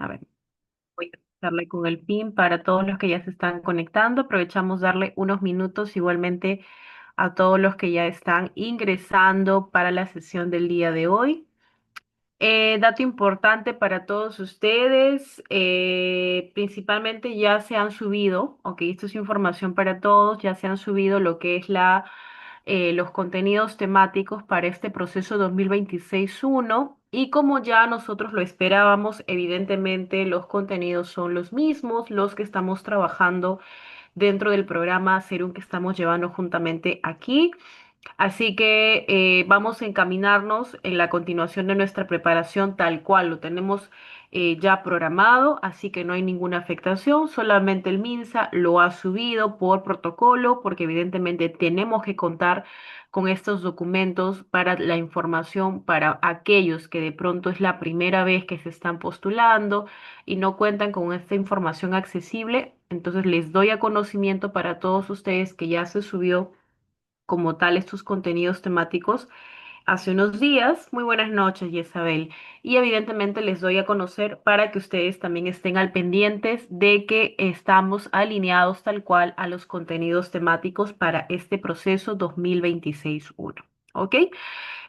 A ver, voy a darle con el PIN para todos los que ya se están conectando. Aprovechamos darle unos minutos igualmente a todos los que ya están ingresando para la sesión del día de hoy. Dato importante para todos ustedes, principalmente ya se han subido, ok, esto es información para todos, ya se han subido lo que es los contenidos temáticos para este proceso 2026-1 y como ya nosotros lo esperábamos, evidentemente los contenidos son los mismos, los que estamos trabajando dentro del programa Serum que estamos llevando juntamente aquí. Así que vamos a encaminarnos en la continuación de nuestra preparación tal cual lo tenemos ya programado, así que no hay ninguna afectación, solamente el MINSA lo ha subido por protocolo, porque evidentemente tenemos que contar con estos documentos para la información para aquellos que de pronto es la primera vez que se están postulando y no cuentan con esta información accesible. Entonces les doy a conocimiento para todos ustedes que ya se subió como tal estos contenidos temáticos hace unos días. Muy buenas noches, Isabel. Y evidentemente les doy a conocer para que ustedes también estén al pendientes de que estamos alineados tal cual a los contenidos temáticos para este proceso 2026-1. ¿Ok?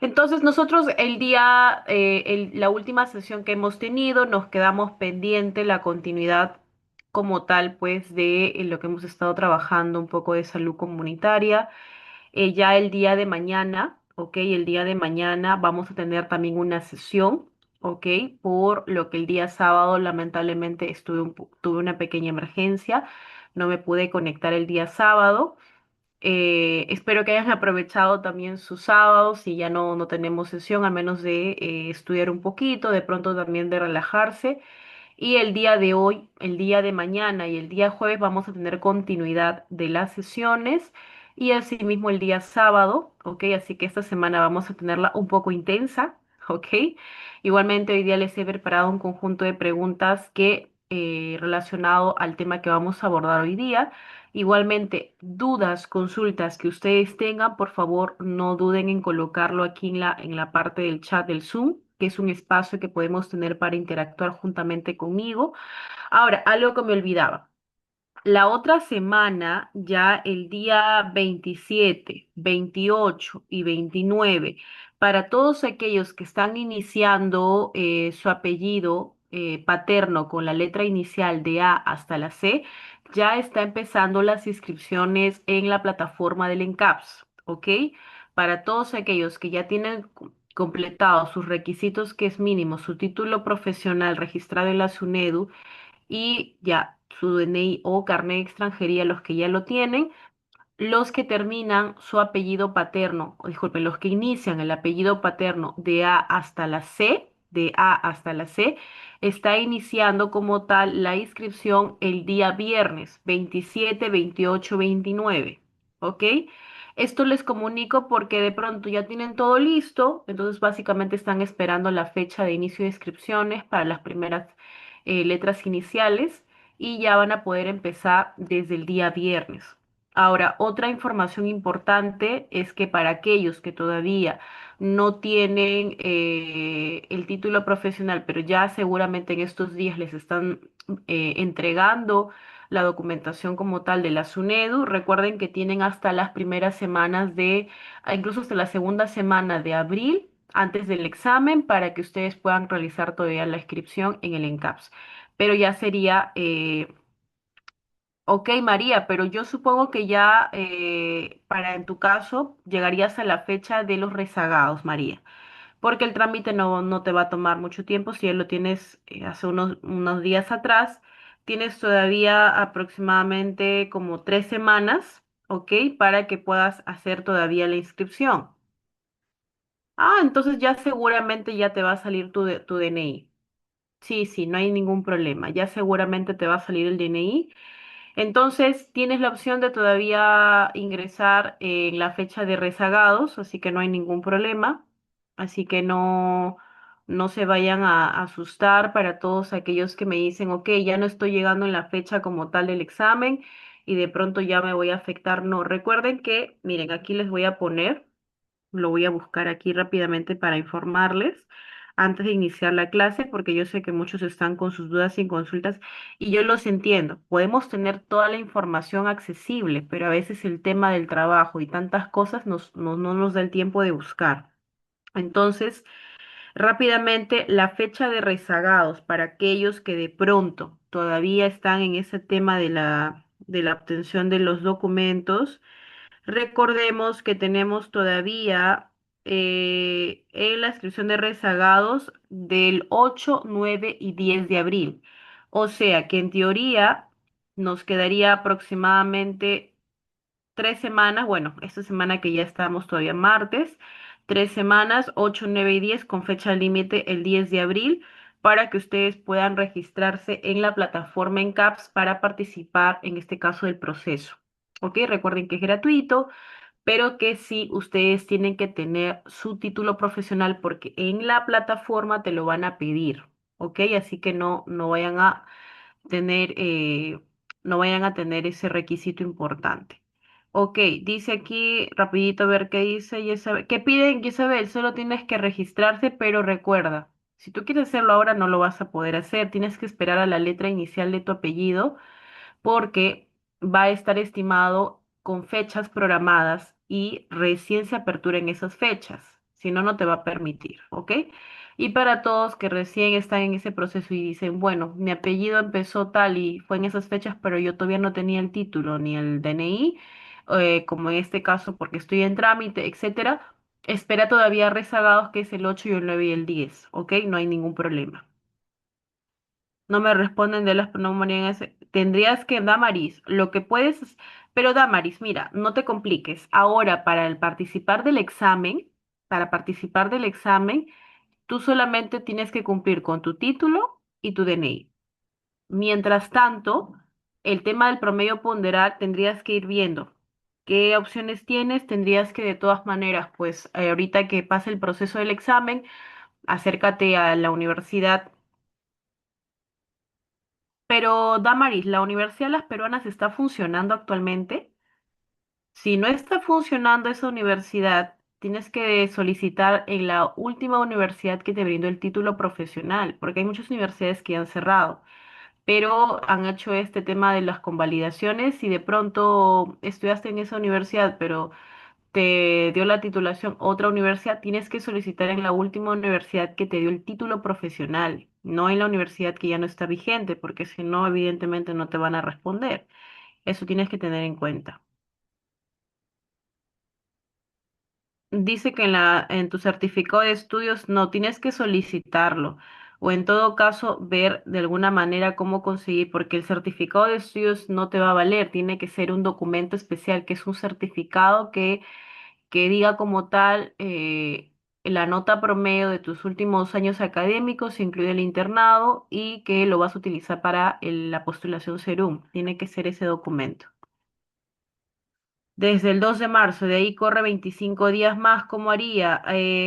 Entonces nosotros la última sesión que hemos tenido, nos quedamos pendiente la continuidad como tal, pues, de lo que hemos estado trabajando, un poco de salud comunitaria. Ya el día de mañana, ¿ok? El día de mañana vamos a tener también una sesión, ¿ok? Por lo que el día sábado lamentablemente tuve una pequeña emergencia, no me pude conectar el día sábado. Espero que hayan aprovechado también sus sábados si ya no tenemos sesión, al menos de estudiar un poquito, de pronto también de relajarse. Y el día de hoy, el día de mañana y el día jueves vamos a tener continuidad de las sesiones y asimismo el día sábado, ¿ok? Así que esta semana vamos a tenerla un poco intensa, ¿ok? Igualmente hoy día les he preparado un conjunto de preguntas que relacionado al tema que vamos a abordar hoy día. Igualmente, dudas, consultas que ustedes tengan, por favor, no duden en colocarlo aquí en la parte del chat del Zoom, que es un espacio que podemos tener para interactuar juntamente conmigo. Ahora, algo que me olvidaba. La otra semana, ya el día 27, 28 y 29, para todos aquellos que están iniciando su apellido paterno con la letra inicial de A hasta la C, ya está empezando las inscripciones en la plataforma del ENCAPS, ¿ok? Para todos aquellos que ya tienen completado sus requisitos, que es mínimo, su título profesional registrado en la SUNEDU, y ya su DNI o carnet de extranjería, los que ya lo tienen, los que terminan su apellido paterno, o disculpen, los que inician el apellido paterno de A hasta la C, de A hasta la C, está iniciando como tal la inscripción el día viernes 27, 28, 29. ¿Ok? Esto les comunico porque de pronto ya tienen todo listo, entonces básicamente están esperando la fecha de inicio de inscripciones para las primeras letras iniciales y ya van a poder empezar desde el día viernes. Ahora, otra información importante es que para aquellos que todavía no tienen el título profesional, pero ya seguramente en estos días les están entregando la documentación como tal de la SUNEDU, recuerden que tienen hasta las primeras semanas incluso hasta la segunda semana de abril, antes del examen, para que ustedes puedan realizar todavía la inscripción en el ENCAPS. Pero ya sería ok, María, pero yo supongo que ya para en tu caso llegarías a la fecha de los rezagados, María, porque el trámite no te va a tomar mucho tiempo si ya lo tienes hace unos días atrás. Tienes todavía aproximadamente como 3 semanas, ok, para que puedas hacer todavía la inscripción. Ah, entonces ya seguramente ya te va a salir tu DNI. Sí, sí, no hay ningún problema. Ya seguramente te va a salir el DNI. Entonces, tienes la opción de todavía ingresar en la fecha de rezagados, así que no hay ningún problema. Así que no se vayan a asustar para todos aquellos que me dicen, ok, ya no estoy llegando en la fecha como tal del examen y de pronto ya me voy a afectar. No, recuerden que, miren, aquí les voy a poner, lo voy a buscar aquí rápidamente para informarles. antes de iniciar la clase, porque yo sé que muchos están con sus dudas y consultas y yo los entiendo. Podemos tener toda la información accesible, pero a veces el tema del trabajo y tantas cosas no nos da el tiempo de buscar. Entonces, rápidamente, la fecha de rezagados para aquellos que de pronto todavía están en ese tema de la obtención de los documentos. Recordemos que tenemos todavía en la inscripción de rezagados del 8, 9 y 10 de abril. O sea que en teoría nos quedaría aproximadamente 3 semanas, bueno, esta semana que ya estamos todavía martes, 3 semanas, 8, 9 y 10 con fecha límite el 10 de abril para que ustedes puedan registrarse en la plataforma en CAPS para participar en este caso del proceso. ¿Ok? Recuerden que es gratuito, pero que sí ustedes tienen que tener su título profesional porque en la plataforma te lo van a pedir. ¿Ok? Así que no vayan a tener, no vayan a tener ese requisito importante. Ok, dice aquí rapidito a ver qué dice Isabel. ¿Qué piden, Isabel? Solo tienes que registrarse, pero recuerda, si tú quieres hacerlo ahora no lo vas a poder hacer. Tienes que esperar a la letra inicial de tu apellido porque va a estar estimado con fechas programadas y recién se apertura en esas fechas. Si no, no te va a permitir, ¿ok? Y para todos que recién están en ese proceso y dicen, bueno, mi apellido empezó tal y fue en esas fechas, pero yo todavía no tenía el título ni el DNI, como en este caso porque estoy en trámite, etcétera, espera todavía rezagados que es el 8 y el 9 y el 10, ¿ok? No hay ningún problema. No me responden de las pneumonias. Tendrías que, Damaris, lo que puedes, pero Damaris, mira, no te compliques. Ahora, para el participar del examen, para participar del examen, tú solamente tienes que cumplir con tu título y tu DNI. Mientras tanto, el tema del promedio ponderal tendrías que ir viendo qué opciones tienes, tendrías que de todas maneras, pues ahorita que pase el proceso del examen, acércate a la universidad. Pero, Damaris, ¿la Universidad de las Peruanas está funcionando actualmente? Si no está funcionando esa universidad, tienes que solicitar en la última universidad que te brindó el título profesional, porque hay muchas universidades que han cerrado, pero han hecho este tema de las convalidaciones y de pronto estudiaste en esa universidad, pero te dio la titulación otra universidad, tienes que solicitar en la última universidad que te dio el título profesional, no en la universidad que ya no está vigente, porque si no, evidentemente no te van a responder. Eso tienes que tener en cuenta. Dice que en tu certificado de estudios no tienes que solicitarlo o en todo caso ver de alguna manera cómo conseguir, porque el certificado de estudios no te va a valer, tiene que ser un documento especial que es un certificado que diga como tal la nota promedio de tus últimos años académicos, incluye el internado y que lo vas a utilizar para la postulación SERUM. Tiene que ser ese documento. Desde el 2 de marzo, de ahí corre 25 días más, ¿cómo haría?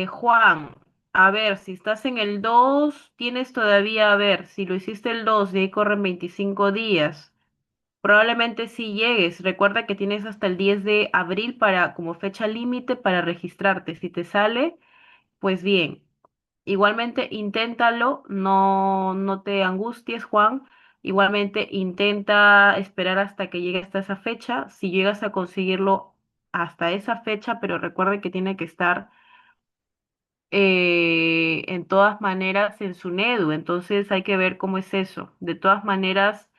Juan, a ver, si estás en el 2 tienes todavía, a ver, si lo hiciste el 2 de ahí corren 25 días. Probablemente sí llegues. Recuerda que tienes hasta el 10 de abril para, como fecha límite para registrarte. Si te sale, pues bien. Igualmente, inténtalo, no te angusties, Juan. Igualmente, intenta esperar hasta que llegue hasta esa fecha. Si llegas a conseguirlo hasta esa fecha, pero recuerde que tiene que estar en todas maneras en su NEDU. Entonces hay que ver cómo es eso. De todas maneras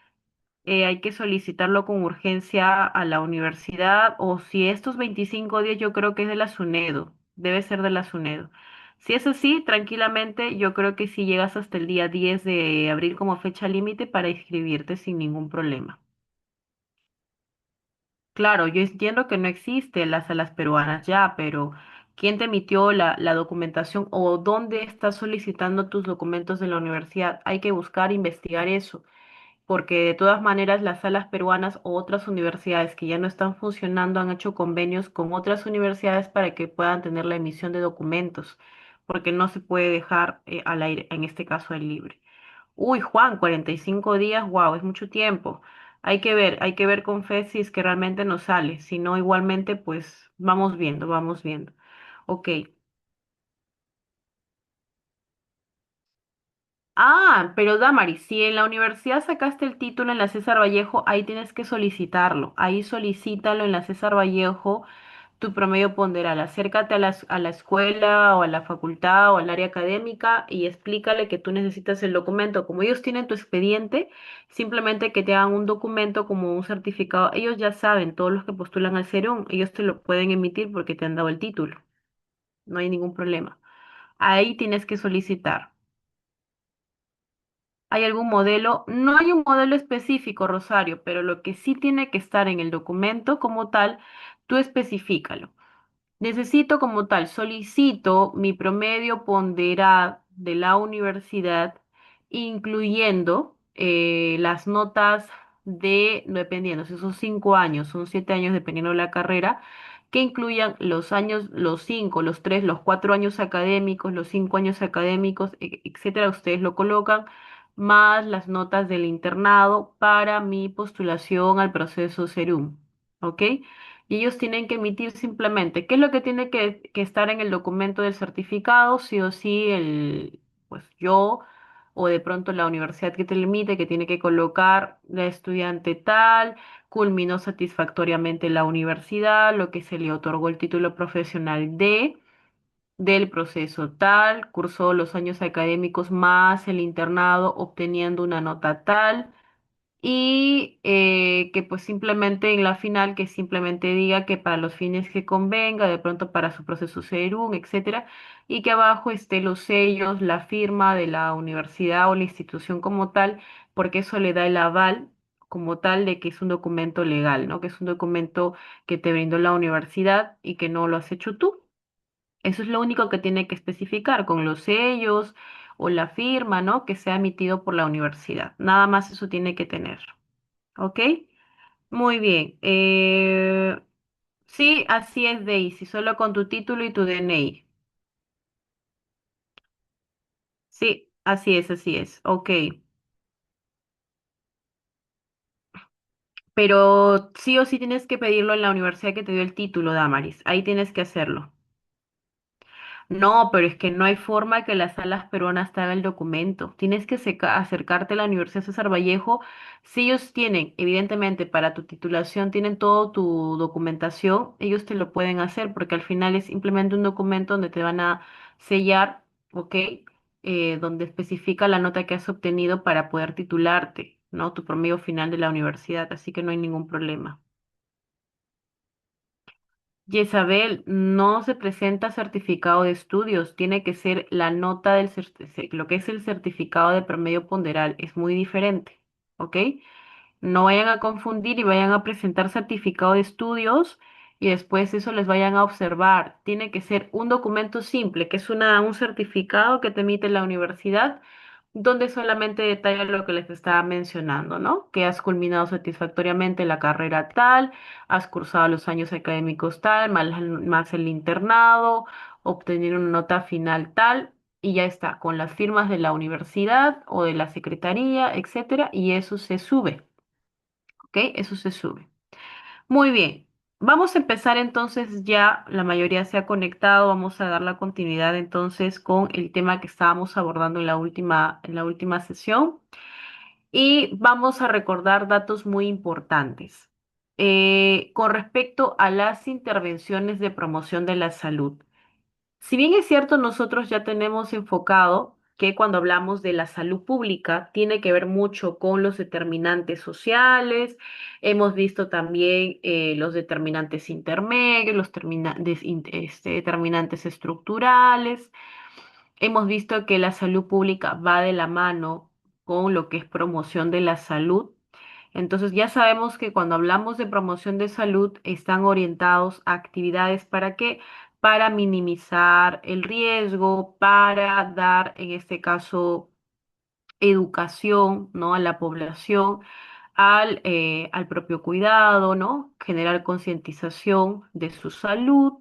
hay que solicitarlo con urgencia a la universidad o si estos 25 días yo creo que es de la SUNEDO, debe ser de la SUNEDO. Si es así, tranquilamente yo creo que si llegas hasta el día 10 de abril como fecha límite para inscribirte sin ningún problema. Claro, yo entiendo que no existe las salas peruanas ya, pero ¿quién te emitió la documentación o dónde estás solicitando tus documentos de la universidad? Hay que buscar, investigar eso porque de todas maneras las salas peruanas o otras universidades que ya no están funcionando han hecho convenios con otras universidades para que puedan tener la emisión de documentos, porque no se puede dejar al aire, en este caso al libre. Uy, Juan, 45 días, wow, es mucho tiempo. Hay que ver con fe si es que realmente nos sale, si no, igualmente, pues vamos viendo, vamos viendo. Ok. Pero Damaris, si en la universidad sacaste el título en la César Vallejo, ahí tienes que solicitarlo. Ahí solicítalo en la César Vallejo, tu promedio ponderal. Acércate a la escuela o a la facultad o al área académica y explícale que tú necesitas el documento. Como ellos tienen tu expediente, simplemente que te hagan un documento como un certificado. Ellos ya saben, todos los que postulan al CERUM, ellos te lo pueden emitir porque te han dado el título. No hay ningún problema. Ahí tienes que solicitar. ¿Hay algún modelo? No hay un modelo específico, Rosario, pero lo que sí tiene que estar en el documento como tal, tú especifícalo. Necesito como tal, solicito mi promedio ponderado de la universidad, incluyendo las notas dependiendo, si son 5 años, son 7 años dependiendo de la carrera, que incluyan los años, los 5, los 3, los 4 años académicos, los 5 años académicos, etcétera, ustedes lo colocan, más las notas del internado para mi postulación al proceso SERUM. ¿Ok? Y ellos tienen que emitir simplemente, ¿qué es lo que tiene que estar en el documento del certificado? Sí o sí, pues yo o de pronto la universidad que te limite, que tiene que colocar la estudiante tal, culminó satisfactoriamente la universidad, lo que se le otorgó el título profesional del proceso tal, cursó los años académicos más el internado obteniendo una nota tal y que pues simplemente en la final que simplemente diga que para los fines que convenga, de pronto para su proceso SERUM, etcétera, y que abajo esté los sellos, la firma de la universidad o la institución como tal, porque eso le da el aval como tal de que es un documento legal, ¿no? Que es un documento que te brindó la universidad y que no lo has hecho tú. Eso es lo único que tiene que especificar con los sellos o la firma, ¿no? Que sea emitido por la universidad. Nada más eso tiene que tener. ¿Ok? Muy bien. Sí, así es, Daisy, solo con tu título y tu DNI. Sí, así es, así es. Ok. Pero sí o sí tienes que pedirlo en la universidad que te dio el título, Damaris. Ahí tienes que hacerlo. No, pero es que no hay forma que las salas peruanas te haga el documento. Tienes que acercarte a la Universidad César Vallejo. Si ellos tienen, evidentemente, para tu titulación, tienen todo tu documentación, ellos te lo pueden hacer porque al final es simplemente un documento donde te van a sellar, ¿ok? Donde especifica la nota que has obtenido para poder titularte, ¿no? Tu promedio final de la universidad, así que no hay ningún problema. Isabel, no se presenta certificado de estudios, tiene que ser la nota lo que es el certificado de promedio ponderal, es muy diferente, ¿ok? No vayan a confundir y vayan a presentar certificado de estudios y después eso les vayan a observar. Tiene que ser un documento simple, que es un certificado que te emite la universidad, donde solamente detalla lo que les estaba mencionando, ¿no? Que has culminado satisfactoriamente la carrera tal, has cursado los años académicos tal, más el internado, obtener una nota final tal. Y ya está, con las firmas de la universidad o de la secretaría, etcétera, y eso se sube. ¿Ok? Eso se sube. Muy bien. Vamos a empezar entonces ya, la mayoría se ha conectado, vamos a dar la continuidad entonces con el tema que estábamos abordando en la última sesión y vamos a recordar datos muy importantes. Con respecto a las intervenciones de promoción de la salud. Si bien es cierto, nosotros ya tenemos enfocado que cuando hablamos de la salud pública tiene que ver mucho con los determinantes sociales, hemos visto también los determinantes intermedios, determinantes estructurales, hemos visto que la salud pública va de la mano con lo que es promoción de la salud. Entonces ya sabemos que cuando hablamos de promoción de salud están orientados a actividades para qué, para minimizar el riesgo, para dar, en este caso, educación, ¿no? A la población, al propio cuidado, ¿no? Generar concientización de su salud.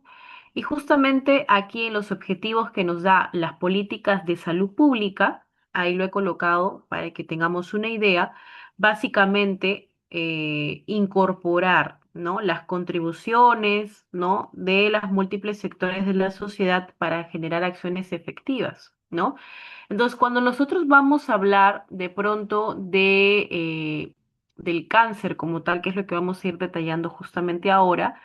Y justamente aquí en los objetivos que nos da las políticas de salud pública, ahí lo he colocado para que tengamos una idea, básicamente incorporar, ¿no? Las contribuciones, ¿no? De los múltiples sectores de la sociedad para generar acciones efectivas. ¿no? Entonces, cuando nosotros vamos a hablar de pronto del cáncer como tal, que es lo que vamos a ir detallando justamente ahora,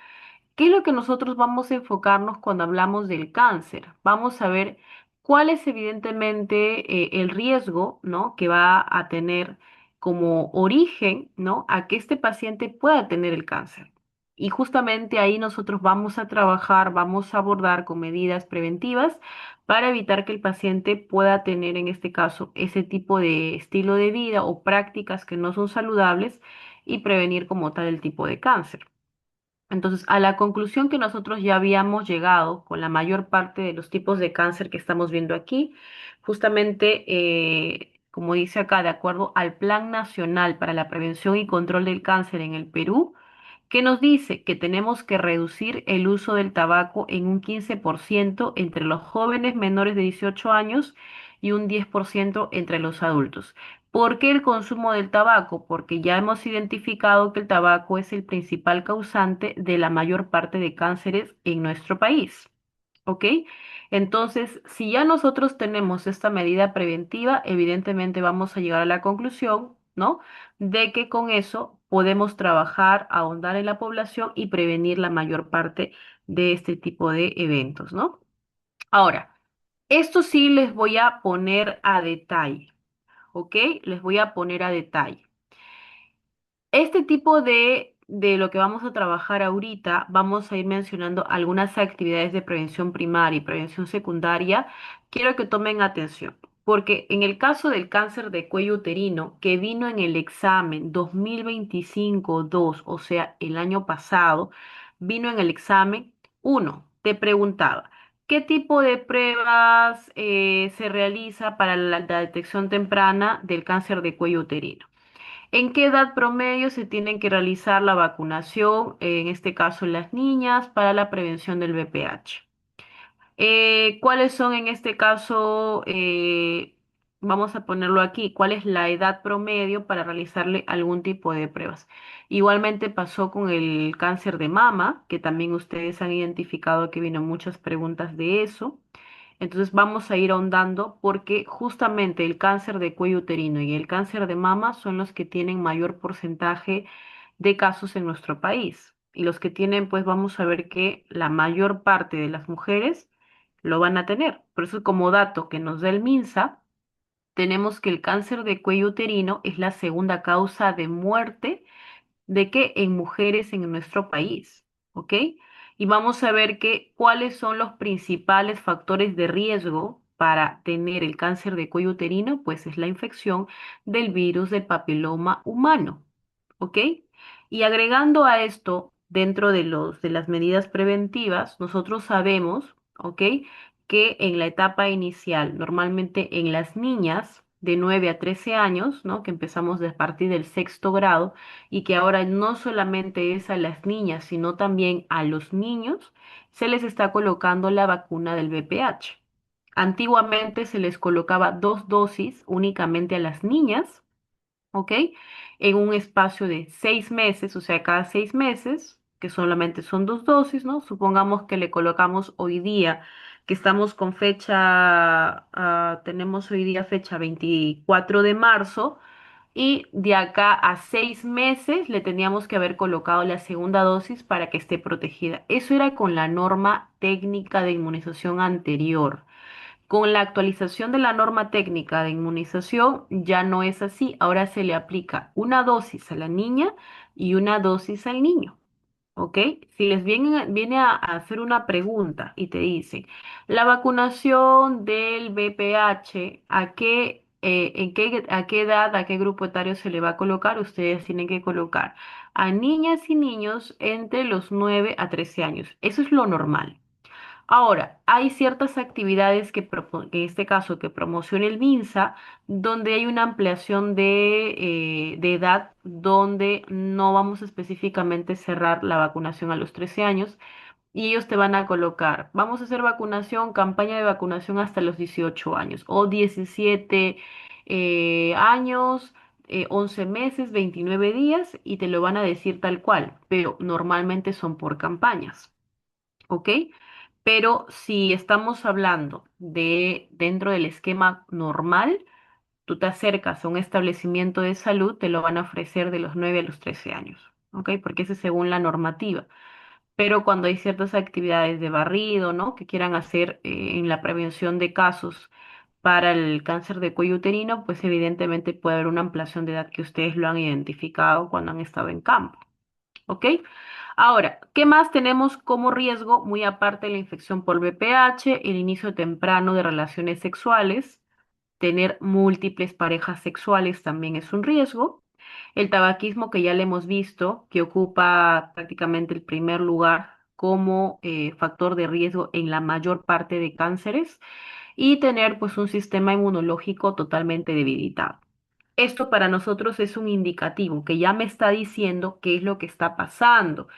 ¿qué es lo que nosotros vamos a enfocarnos cuando hablamos del cáncer? Vamos a ver cuál es evidentemente el riesgo, ¿no? Que va a tener como origen, ¿no? A que este paciente pueda tener el cáncer. Y justamente ahí nosotros vamos a trabajar, vamos a abordar con medidas preventivas para evitar que el paciente pueda tener, en este caso, ese tipo de estilo de vida o prácticas que no son saludables y prevenir como tal el tipo de cáncer. Entonces, a la conclusión que nosotros ya habíamos llegado con la mayor parte de los tipos de cáncer que estamos viendo aquí, justamente, como dice acá, de acuerdo al Plan Nacional para la Prevención y Control del Cáncer en el Perú, que nos dice que tenemos que reducir el uso del tabaco en un 15% entre los jóvenes menores de 18 años y un 10% entre los adultos. ¿Por qué el consumo del tabaco? Porque ya hemos identificado que el tabaco es el principal causante de la mayor parte de cánceres en nuestro país. ¿Ok? Entonces, si ya nosotros tenemos esta medida preventiva, evidentemente vamos a llegar a la conclusión, ¿no? De que con eso podemos trabajar, ahondar en la población y prevenir la mayor parte de este tipo de eventos, ¿no? Ahora, esto sí les voy a poner a detalle, ¿ok? Les voy a poner a detalle. Este tipo de lo que vamos a trabajar ahorita, vamos a ir mencionando algunas actividades de prevención primaria y prevención secundaria. Quiero que tomen atención, porque en el caso del cáncer de cuello uterino, que vino en el examen 2025-2, o sea, el año pasado, vino en el examen uno, te preguntaba, ¿qué tipo de pruebas se realiza para la detección temprana del cáncer de cuello uterino? ¿En qué edad promedio se tienen que realizar la vacunación, en este caso en las niñas, para la prevención del VPH? ¿Cuáles son en este caso, vamos a ponerlo aquí, cuál es la edad promedio para realizarle algún tipo de pruebas? Igualmente pasó con el cáncer de mama, que también ustedes han identificado que vino muchas preguntas de eso. Entonces vamos a ir ahondando porque justamente el cáncer de cuello uterino y el cáncer de mama son los que tienen mayor porcentaje de casos en nuestro país. Y los que tienen, pues vamos a ver que la mayor parte de las mujeres lo van a tener. Por eso, como dato que nos da el MINSA, tenemos que el cáncer de cuello uterino es la segunda causa de muerte de que en mujeres en nuestro país, ¿ok? Y vamos a ver cuáles son los principales factores de riesgo para tener el cáncer de cuello uterino, pues es la infección del virus del papiloma humano, ¿ok? Y agregando a esto, dentro de las medidas preventivas, nosotros sabemos, ¿ok? Que en la etapa inicial, normalmente en las niñas de 9 a 13 años, ¿no? Que empezamos a partir del sexto grado, y que ahora no solamente es a las niñas, sino también a los niños, se les está colocando la vacuna del VPH. Antiguamente se les colocaba dos dosis únicamente a las niñas, ¿ok? En un espacio de 6 meses, o sea, cada 6 meses, que solamente son dos dosis, ¿no? Supongamos que le colocamos hoy día, que estamos con fecha, tenemos hoy día fecha 24 de marzo, y de acá a 6 meses le teníamos que haber colocado la segunda dosis para que esté protegida. Eso era con la norma técnica de inmunización anterior. Con la actualización de la norma técnica de inmunización ya no es así. Ahora se le aplica una dosis a la niña y una dosis al niño. ¿Ok? Si les viene a hacer una pregunta y te dice, la vacunación del VPH, a qué edad, a qué grupo etario se le va a colocar? Ustedes tienen que colocar a niñas y niños entre los 9 a 13 años. Eso es lo normal. Ahora, hay ciertas actividades en este caso, que promociona el MINSA, donde hay una ampliación de edad, donde no vamos a específicamente cerrar la vacunación a los 13 años, y ellos te van a colocar, vamos a hacer vacunación, campaña de vacunación hasta los 18 años, o 17 años, 11 meses, 29 días, y te lo van a decir tal cual, pero normalmente son por campañas. ¿Ok? Pero si estamos hablando de dentro del esquema normal, tú te acercas a un establecimiento de salud, te lo van a ofrecer de los 9 a los 13 años, ¿ok? Porque ese es según la normativa. Pero cuando hay ciertas actividades de barrido, ¿no? Que quieran hacer en la prevención de casos para el cáncer de cuello uterino, pues evidentemente puede haber una ampliación de edad que ustedes lo han identificado cuando han estado en campo, ¿ok? Ahora, ¿qué más tenemos como riesgo? Muy aparte de la infección por VPH, el inicio temprano de relaciones sexuales, tener múltiples parejas sexuales también es un riesgo. El tabaquismo, que ya le hemos visto, que ocupa prácticamente el primer lugar como factor de riesgo en la mayor parte de cánceres, y tener pues un sistema inmunológico totalmente debilitado. Esto para nosotros es un indicativo que ya me está diciendo qué es lo que está pasando,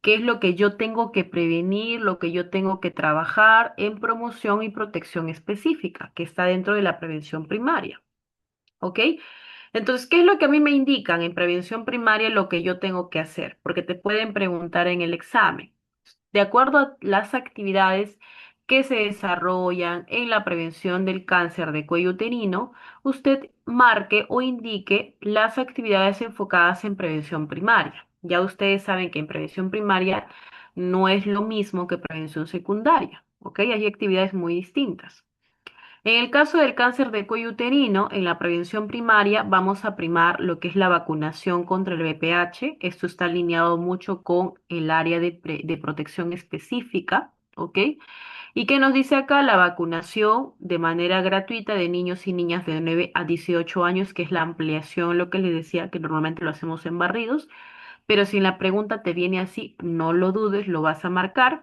qué es lo que yo tengo que prevenir, lo que yo tengo que trabajar en promoción y protección específica, que está dentro de la prevención primaria. ¿Ok? Entonces, ¿qué es lo que a mí me indican en prevención primaria lo que yo tengo que hacer? Porque te pueden preguntar en el examen. De acuerdo a las actividades que se desarrollan en la prevención del cáncer de cuello uterino, usted marque o indique las actividades enfocadas en prevención primaria. Ya ustedes saben que en prevención primaria no es lo mismo que prevención secundaria, ¿ok? Hay actividades muy distintas. En el caso del cáncer de cuello uterino, en la prevención primaria vamos a primar lo que es la vacunación contra el VPH. Esto está alineado mucho con el área de protección específica, ¿ok? ¿Y qué nos dice acá? La vacunación de manera gratuita de niños y niñas de 9 a 18 años, que es la ampliación, lo que les decía, que normalmente lo hacemos en barridos. Pero si en la pregunta te viene así, no lo dudes, lo vas a marcar.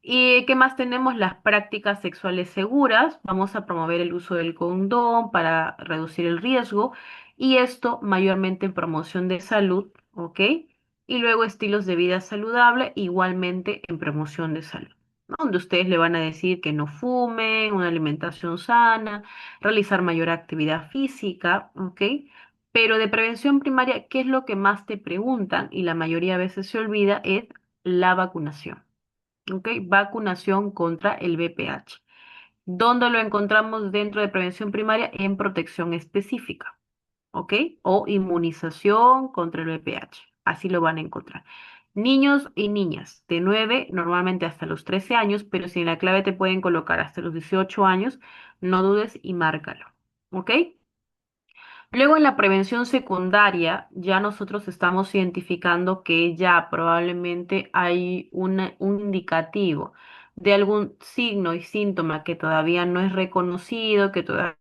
¿Y qué más tenemos? Las prácticas sexuales seguras. Vamos a promover el uso del condón para reducir el riesgo, y esto mayormente en promoción de salud, ¿ok? Y luego estilos de vida saludable, igualmente en promoción de salud, ¿no? Donde ustedes le van a decir que no fumen, una alimentación sana, realizar mayor actividad física, ¿ok? Pero de prevención primaria, ¿qué es lo que más te preguntan? Y la mayoría de veces se olvida, es la vacunación. ¿Ok? Vacunación contra el VPH. ¿Dónde lo encontramos dentro de prevención primaria? En protección específica, ¿ok? O inmunización contra el VPH. Así lo van a encontrar. Niños y niñas de 9 normalmente hasta los 13 años, pero si en la clave te pueden colocar hasta los 18 años, no dudes y márcalo, ¿ok? Luego en la prevención secundaria, ya nosotros estamos identificando que ya probablemente hay un indicativo de algún signo y síntoma que todavía no es reconocido, que todavía...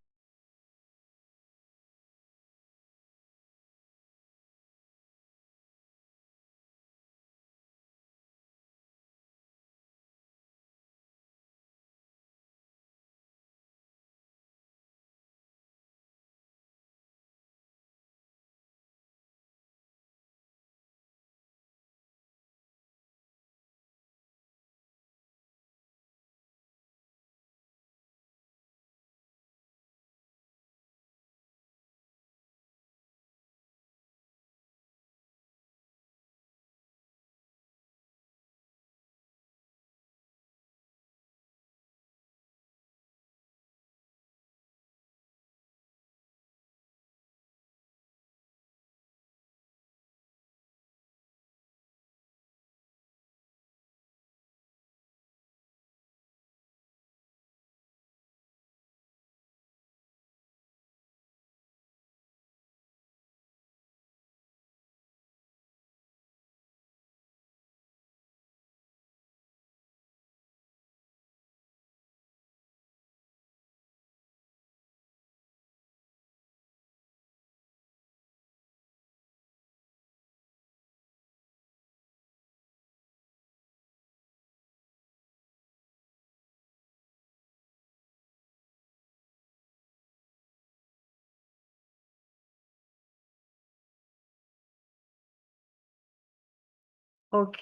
Ok,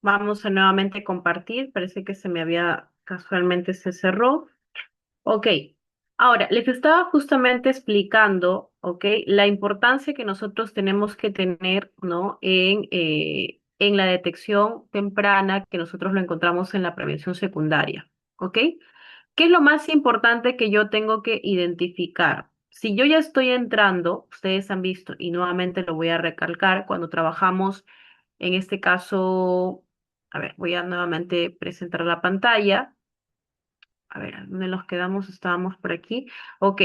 vamos a nuevamente compartir. Parece que se me había, casualmente se cerró. Ok, ahora les estaba justamente explicando, ok, la importancia que nosotros tenemos que tener, ¿no? En en la detección temprana que nosotros lo encontramos en la prevención secundaria. ¿Ok? ¿Qué es lo más importante que yo tengo que identificar? Si yo ya estoy entrando, ustedes han visto, y nuevamente lo voy a recalcar, cuando trabajamos, en este caso, a ver, voy a nuevamente presentar la pantalla. A ver, ¿dónde nos quedamos? Estábamos por aquí. Ok.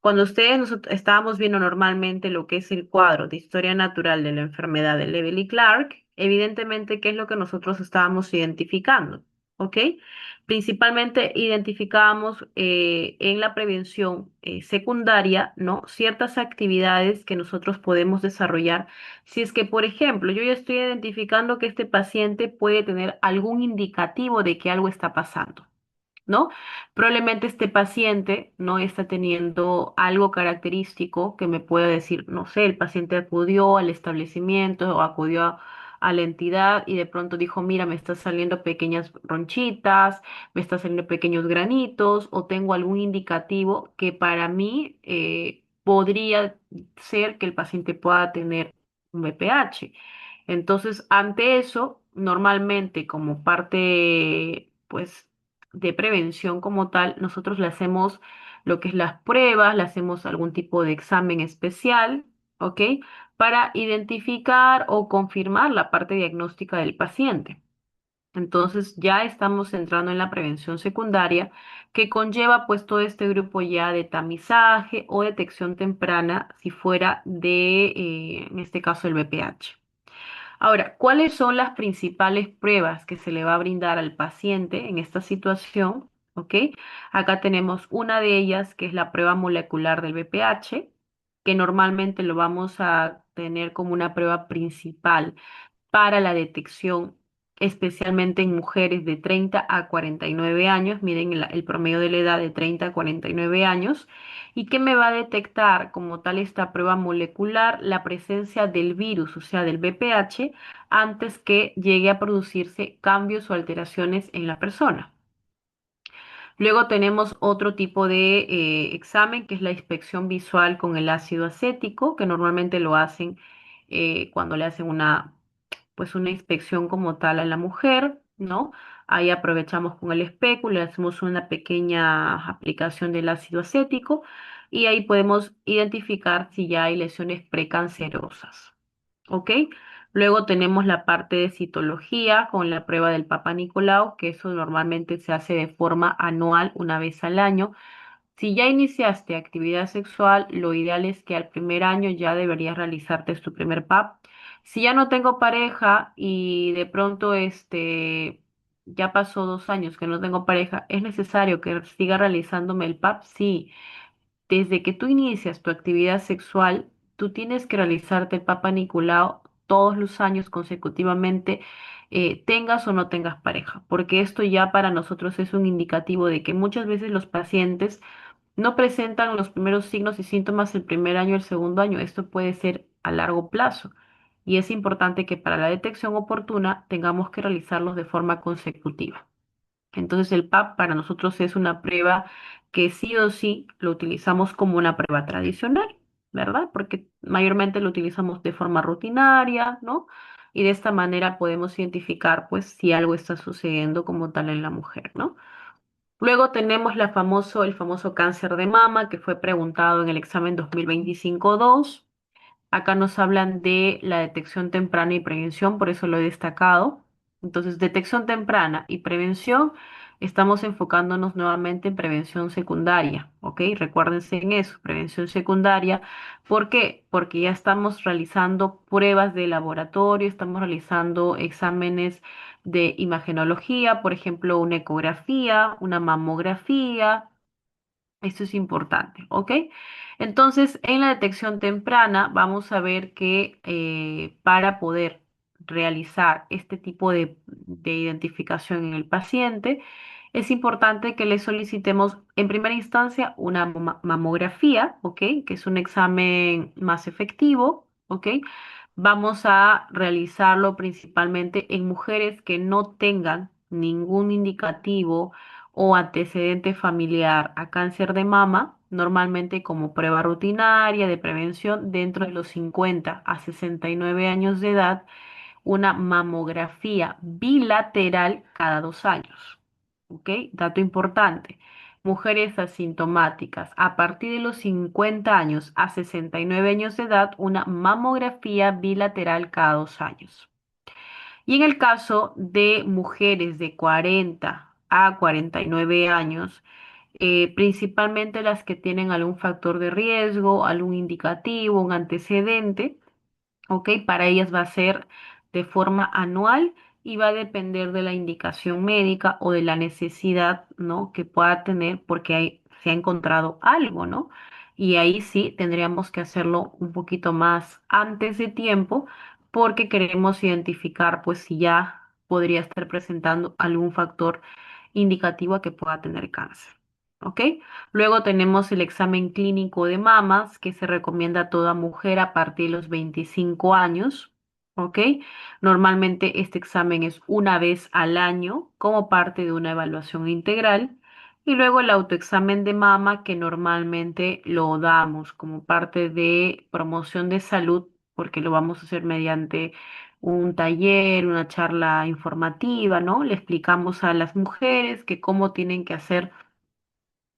Cuando nosotros estábamos viendo normalmente lo que es el cuadro de historia natural de la enfermedad de Levy Clark, evidentemente, ¿qué es lo que nosotros estábamos identificando? ¿Ok? Principalmente identificábamos en la prevención secundaria, ¿no? Ciertas actividades que nosotros podemos desarrollar. Si es que, por ejemplo, yo ya estoy identificando que este paciente puede tener algún indicativo de que algo está pasando. ¿No? Probablemente este paciente no está teniendo algo característico que me pueda decir, no sé, el paciente acudió al establecimiento o acudió a la entidad y de pronto dijo, mira, me están saliendo pequeñas ronchitas, me están saliendo pequeños granitos o tengo algún indicativo que para mí podría ser que el paciente pueda tener un BPH. Entonces, ante eso, normalmente como parte, pues, de prevención como tal, nosotros le hacemos lo que es las pruebas, le hacemos algún tipo de examen especial, ¿ok? Para identificar o confirmar la parte diagnóstica del paciente. Entonces ya estamos entrando en la prevención secundaria que conlleva pues todo este grupo ya de tamizaje o detección temprana si fuera de, en este caso, el BPH. Ahora, ¿cuáles son las principales pruebas que se le va a brindar al paciente en esta situación? ¿Ok? Acá tenemos una de ellas, que es la prueba molecular del BPH, que normalmente lo vamos a tener como una prueba principal para la detección, especialmente en mujeres de 30 a 49 años. Miren el promedio de la edad de 30 a 49 años. ¿Y qué me va a detectar como tal esta prueba molecular? La presencia del virus, o sea, del BPH, antes que llegue a producirse cambios o alteraciones en la persona. Luego tenemos otro tipo de examen, que es la inspección visual con el ácido acético, que normalmente lo hacen cuando le hacen pues una inspección como tal a la mujer, ¿no? Ahí aprovechamos con el espéculo, le hacemos una pequeña aplicación del ácido acético y ahí podemos identificar si ya hay lesiones precancerosas. ¿Ok? Luego tenemos la parte de citología con la prueba del Papa Nicolau, que eso normalmente se hace de forma anual, una vez al año. Si ya iniciaste actividad sexual, lo ideal es que al primer año ya deberías realizarte tu primer PAP. Si ya no tengo pareja y de pronto ya pasó 2 años que no tengo pareja, ¿es necesario que siga realizándome el PAP? Sí. Desde que tú inicias tu actividad sexual, tú tienes que realizarte el Papa Nicolau todos los años consecutivamente, tengas o no tengas pareja, porque esto ya para nosotros es un indicativo de que muchas veces los pacientes no presentan los primeros signos y síntomas el primer año, el segundo año. Esto puede ser a largo plazo y es importante que para la detección oportuna tengamos que realizarlos de forma consecutiva. Entonces el PAP para nosotros es una prueba que sí o sí lo utilizamos como una prueba tradicional, ¿verdad? Porque mayormente lo utilizamos de forma rutinaria, ¿no? Y de esta manera podemos identificar pues si algo está sucediendo como tal en la mujer, ¿no? Luego tenemos el famoso cáncer de mama que fue preguntado en el examen 2025-2. Acá nos hablan de la detección temprana y prevención, por eso lo he destacado. Entonces, detección temprana y prevención, estamos enfocándonos nuevamente en prevención secundaria, ¿ok? Recuérdense en eso, prevención secundaria. ¿Por qué? Porque ya estamos realizando pruebas de laboratorio, estamos realizando exámenes de imagenología, por ejemplo, una ecografía, una mamografía. Esto es importante, ¿ok? Entonces, en la detección temprana vamos a ver que para poder realizar este tipo de identificación en el paciente, es importante que le solicitemos en primera instancia una mamografía, ¿ok? Que es un examen más efectivo, ¿ok? Vamos a realizarlo principalmente en mujeres que no tengan ningún indicativo o antecedente familiar a cáncer de mama, normalmente como prueba rutinaria de prevención dentro de los 50 a 69 años de edad, una mamografía bilateral cada 2 años. ¿Ok? Dato importante. Mujeres asintomáticas a partir de los 50 años a 69 años de edad, una mamografía bilateral cada 2 años. Y en el caso de mujeres de 40 a 49 años, principalmente las que tienen algún factor de riesgo, algún indicativo, un antecedente, ¿ok? Para ellas va a ser de forma anual y va a depender de la indicación médica o de la necesidad, ¿no? Que pueda tener porque se ha encontrado algo, ¿no? Y ahí sí tendríamos que hacerlo un poquito más antes de tiempo porque queremos identificar, pues, si ya podría estar presentando algún factor indicativo a que pueda tener cáncer. ¿Ok? Luego tenemos el examen clínico de mamas que se recomienda a toda mujer a partir de los 25 años. ¿Ok? Normalmente este examen es una vez al año como parte de una evaluación integral. Y luego el autoexamen de mama que normalmente lo damos como parte de promoción de salud porque lo vamos a hacer mediante un taller, una charla informativa, ¿no? Le explicamos a las mujeres que cómo tienen que hacer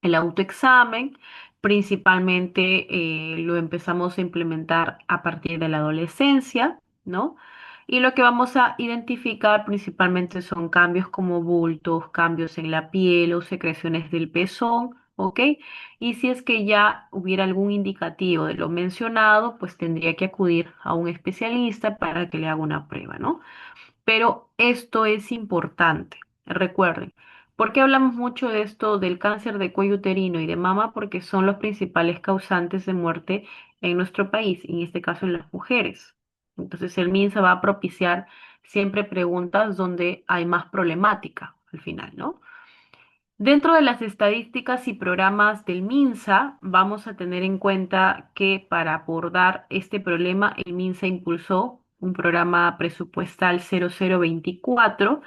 el autoexamen. Principalmente lo empezamos a implementar a partir de la adolescencia, ¿no? Y lo que vamos a identificar principalmente son cambios como bultos, cambios en la piel o secreciones del pezón, ¿ok? Y si es que ya hubiera algún indicativo de lo mencionado, pues tendría que acudir a un especialista para que le haga una prueba, ¿no? Pero esto es importante, recuerden. ¿Por qué hablamos mucho de esto del cáncer de cuello uterino y de mama? Porque son los principales causantes de muerte en nuestro país, en este caso en las mujeres. Entonces el MINSA va a propiciar siempre preguntas donde hay más problemática al final, ¿no? Dentro de las estadísticas y programas del MINSA, vamos a tener en cuenta que para abordar este problema, el MINSA impulsó un programa presupuestal 0024,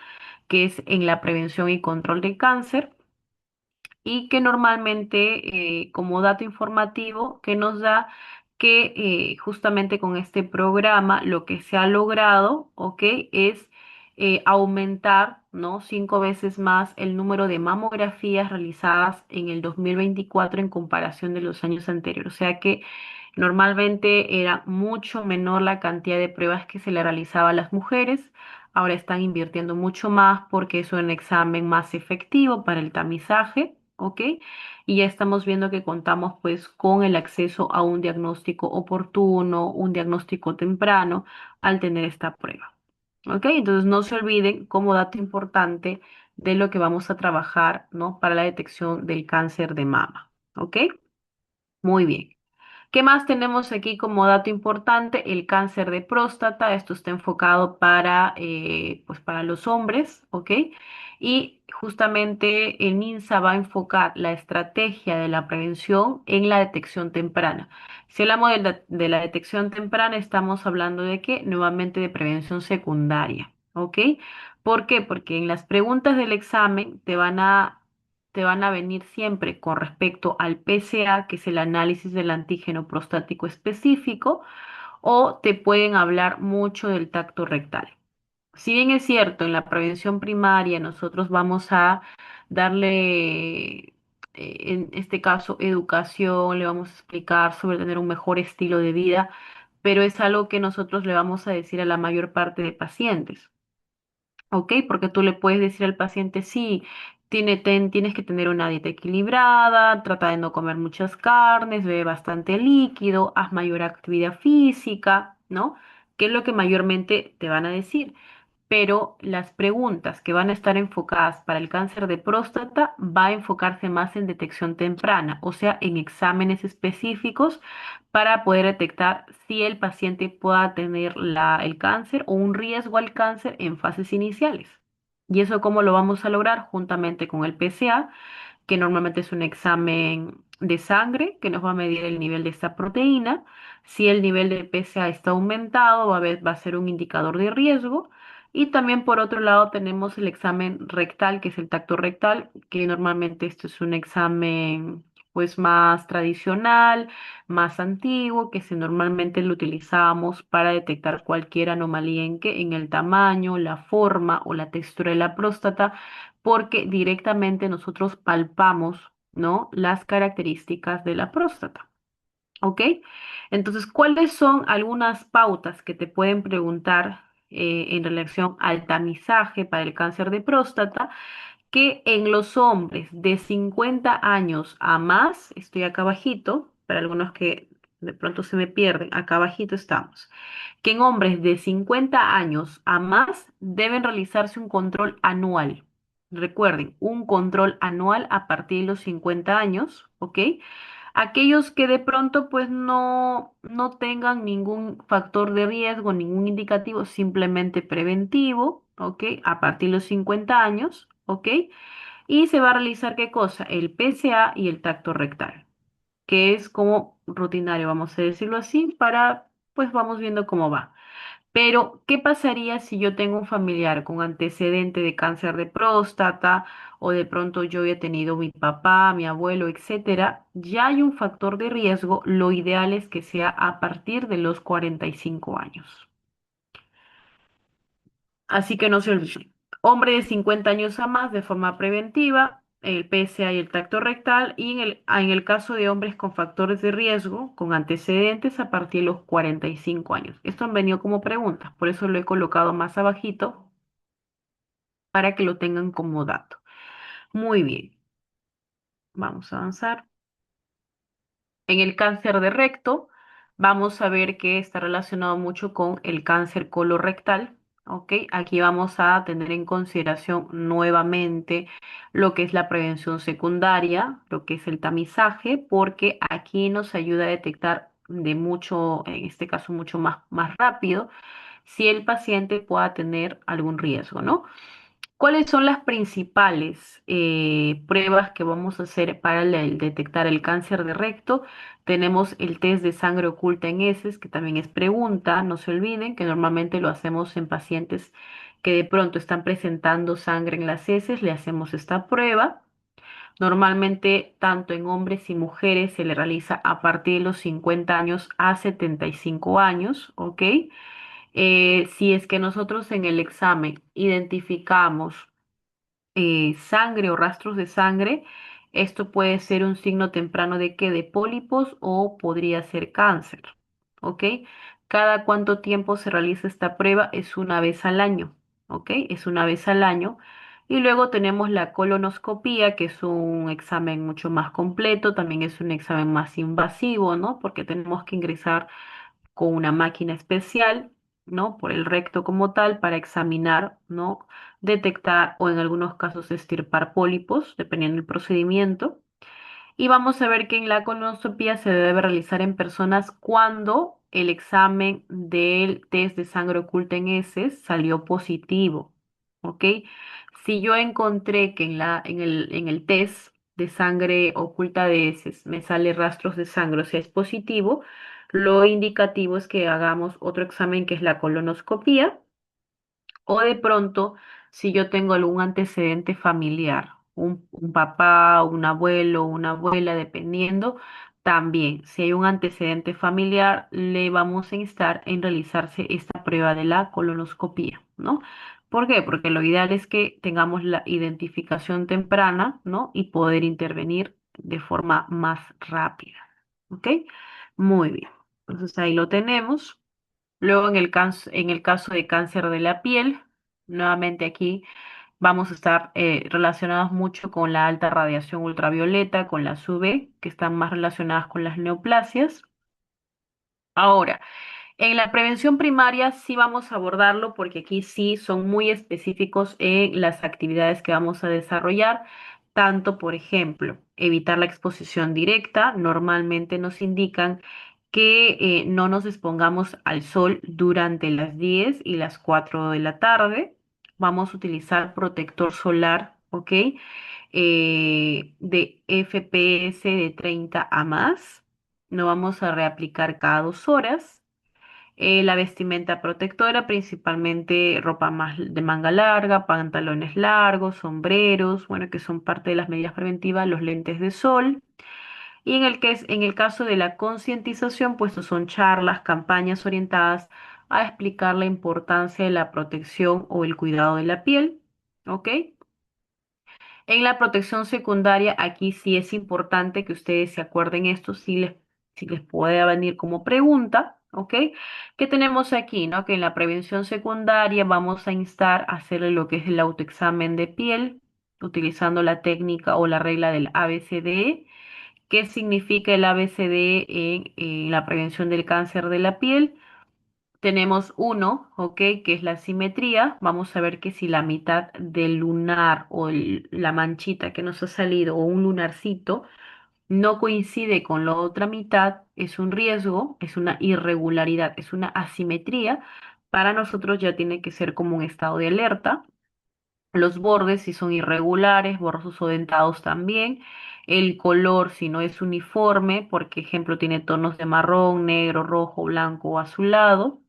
que es en la prevención y control del cáncer, y que normalmente, como dato informativo, que nos da que justamente con este programa lo que se ha logrado, ¿ok? Es aumentar, ¿no? 5 veces más el número de mamografías realizadas en el 2024 en comparación de los años anteriores. O sea que normalmente era mucho menor la cantidad de pruebas que se le realizaba a las mujeres. Ahora están invirtiendo mucho más porque es un examen más efectivo para el tamizaje, ¿ok? Y ya estamos viendo que contamos pues con el acceso a un diagnóstico oportuno, un diagnóstico temprano al tener esta prueba, ¿ok? Entonces no se olviden como dato importante de lo que vamos a trabajar, ¿no? Para la detección del cáncer de mama, ¿ok? Muy bien. ¿Qué más tenemos aquí como dato importante? El cáncer de próstata. Esto está enfocado pues para los hombres, ¿ok? Y justamente el MINSA va a enfocar la estrategia de la prevención en la detección temprana. Si hablamos de la detección temprana, estamos hablando de qué? Nuevamente de prevención secundaria, ¿ok? ¿Por qué? Porque en las preguntas del examen te van a venir siempre con respecto al PSA, que es el análisis del antígeno prostático específico, o te pueden hablar mucho del tacto rectal. Si bien es cierto, en la prevención primaria nosotros vamos a darle, en este caso, educación, le vamos a explicar sobre tener un mejor estilo de vida, pero es algo que nosotros le vamos a decir a la mayor parte de pacientes. ¿Ok? Porque tú le puedes decir al paciente, sí, tienes que tener una dieta equilibrada, trata de no comer muchas carnes, bebe bastante líquido, haz mayor actividad física, ¿no? ¿Qué es lo que mayormente te van a decir? Pero las preguntas que van a estar enfocadas para el cáncer de próstata va a enfocarse más en detección temprana, o sea, en exámenes específicos para poder detectar si el paciente pueda tener el cáncer o un riesgo al cáncer en fases iniciales. ¿Y eso cómo lo vamos a lograr? Juntamente con el PSA, que normalmente es un examen de sangre que nos va a medir el nivel de esta proteína. Si el nivel de PSA está aumentado, va a ser un indicador de riesgo. Y también por otro lado tenemos el examen rectal, que es el tacto rectal, que normalmente esto es un examen pues más tradicional, más antiguo, que se normalmente lo utilizábamos para detectar cualquier anomalía en el tamaño, la forma o la textura de la próstata, porque directamente nosotros palpamos, ¿no? Las características de la próstata. ¿Ok? Entonces, ¿cuáles son algunas pautas que te pueden preguntar en relación al tamizaje para el cáncer de próstata? Que en los hombres de 50 años a más, estoy acá abajito, para algunos que de pronto se me pierden, acá abajito estamos, que en hombres de 50 años a más deben realizarse un control anual. Recuerden, un control anual a partir de los 50 años, ¿ok? Aquellos que de pronto pues no tengan ningún factor de riesgo, ningún indicativo, simplemente preventivo, ¿ok? A partir de los 50 años, ¿ok? Y se va a realizar ¿qué cosa? El PSA y el tacto rectal, que es como rutinario, vamos a decirlo así, para pues vamos viendo cómo va. Pero, ¿qué pasaría si yo tengo un familiar con antecedente de cáncer de próstata o de pronto yo he tenido mi papá, mi abuelo, etcétera? Ya hay un factor de riesgo, lo ideal es que sea a partir de los 45 años. Así que no se olviden. Hombre de 50 años a más de forma preventiva, el PSA y el tacto rectal, y en el caso de hombres con factores de riesgo, con antecedentes a partir de los 45 años. Esto han venido como preguntas, por eso lo he colocado más abajito para que lo tengan como dato. Muy bien, vamos a avanzar. En el cáncer de recto, vamos a ver que está relacionado mucho con el cáncer colorectal. ¿Ok? Aquí vamos a tener en consideración nuevamente lo que es la prevención secundaria, lo que es el tamizaje, porque aquí nos ayuda a detectar de mucho, en este caso mucho más rápido, si el paciente pueda tener algún riesgo, ¿no? ¿Cuáles son las principales pruebas que vamos a hacer para detectar el cáncer de recto? Tenemos el test de sangre oculta en heces, que también es pregunta, no se olviden que normalmente lo hacemos en pacientes que de pronto están presentando sangre en las heces, le hacemos esta prueba. Normalmente, tanto en hombres y mujeres, se le realiza a partir de los 50 años a 75 años, ¿ok? Si es que nosotros en el examen identificamos sangre o rastros de sangre, esto puede ser un signo temprano de que de pólipos o podría ser cáncer. ¿Ok? Cada cuánto tiempo se realiza esta prueba es una vez al año. ¿Ok? Es una vez al año. Y luego tenemos la colonoscopía, que es un examen mucho más completo, también es un examen más invasivo, ¿no? Porque tenemos que ingresar con una máquina especial, ¿no? Por el recto como tal, para examinar, ¿no? Detectar o en algunos casos extirpar pólipos, dependiendo del procedimiento. Y vamos a ver que en la colonoscopia se debe realizar en personas cuando el examen del test de sangre oculta en heces salió positivo, ¿ok? Si yo encontré que en el test de sangre oculta de heces me sale rastros de sangre, o sea, es positivo, lo indicativo es que hagamos otro examen que es la colonoscopia o de pronto, si yo tengo algún antecedente familiar, un papá, un abuelo, una abuela, dependiendo, también, si hay un antecedente familiar, le vamos a instar en realizarse esta prueba de la colonoscopia, ¿no? ¿Por qué? Porque lo ideal es que tengamos la identificación temprana, ¿no? Y poder intervenir de forma más rápida, ¿ok? Muy bien. Entonces ahí lo tenemos. Luego, en el caso de cáncer de la piel, nuevamente aquí vamos a estar relacionados mucho con la alta radiación ultravioleta, con las UV, que están más relacionadas con las neoplasias. Ahora, en la prevención primaria sí vamos a abordarlo porque aquí sí son muy específicos en las actividades que vamos a desarrollar, tanto, por ejemplo, evitar la exposición directa. Normalmente nos indican que no nos expongamos al sol durante las 10 y las 4 de la tarde. Vamos a utilizar protector solar, ¿ok? De FPS de 30 a más. No vamos a reaplicar cada 2 horas. La vestimenta protectora, principalmente ropa más de manga larga, pantalones largos, sombreros, bueno, que son parte de las medidas preventivas, los lentes de sol. Y en el caso de la concientización, pues son charlas, campañas orientadas a explicar la importancia de la protección o el cuidado de la piel. ¿Ok? En la protección secundaria, aquí sí es importante que ustedes se acuerden esto, si les puede venir como pregunta, ¿ok? ¿Qué tenemos aquí, no? Que en la prevención secundaria vamos a instar a hacerle lo que es el autoexamen de piel, utilizando la técnica o la regla del ABCDE. ¿Qué significa el ABCDE en la prevención del cáncer de la piel? Tenemos uno, ¿ok? Que es la simetría. Vamos a ver que si la mitad del lunar o la manchita que nos ha salido o un lunarcito no coincide con la otra mitad, es un riesgo, es una irregularidad, es una asimetría. Para nosotros ya tiene que ser como un estado de alerta. Los bordes, si son irregulares, borrosos o dentados también. El color, si no es uniforme, por ejemplo, tiene tonos de marrón, negro, rojo, blanco o azulado.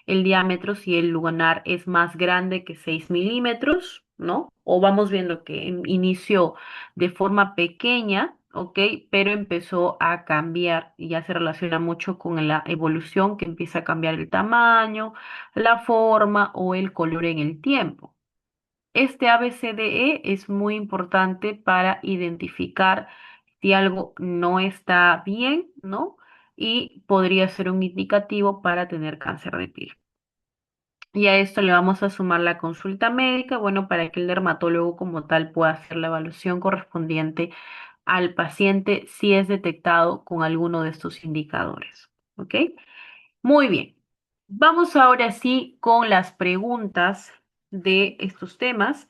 El diámetro, si el lunar es más grande que 6 milímetros, ¿no? O vamos viendo que inició de forma pequeña, ¿ok? Pero empezó a cambiar y ya se relaciona mucho con la evolución que empieza a cambiar el tamaño, la forma o el color en el tiempo. Este ABCDE es muy importante para identificar si algo no está bien, ¿no? Y podría ser un indicativo para tener cáncer de piel. Y a esto le vamos a sumar la consulta médica, bueno, para que el dermatólogo como tal pueda hacer la evaluación correspondiente al paciente si es detectado con alguno de estos indicadores. ¿Ok? Muy bien. Vamos ahora sí con las preguntas de estos temas.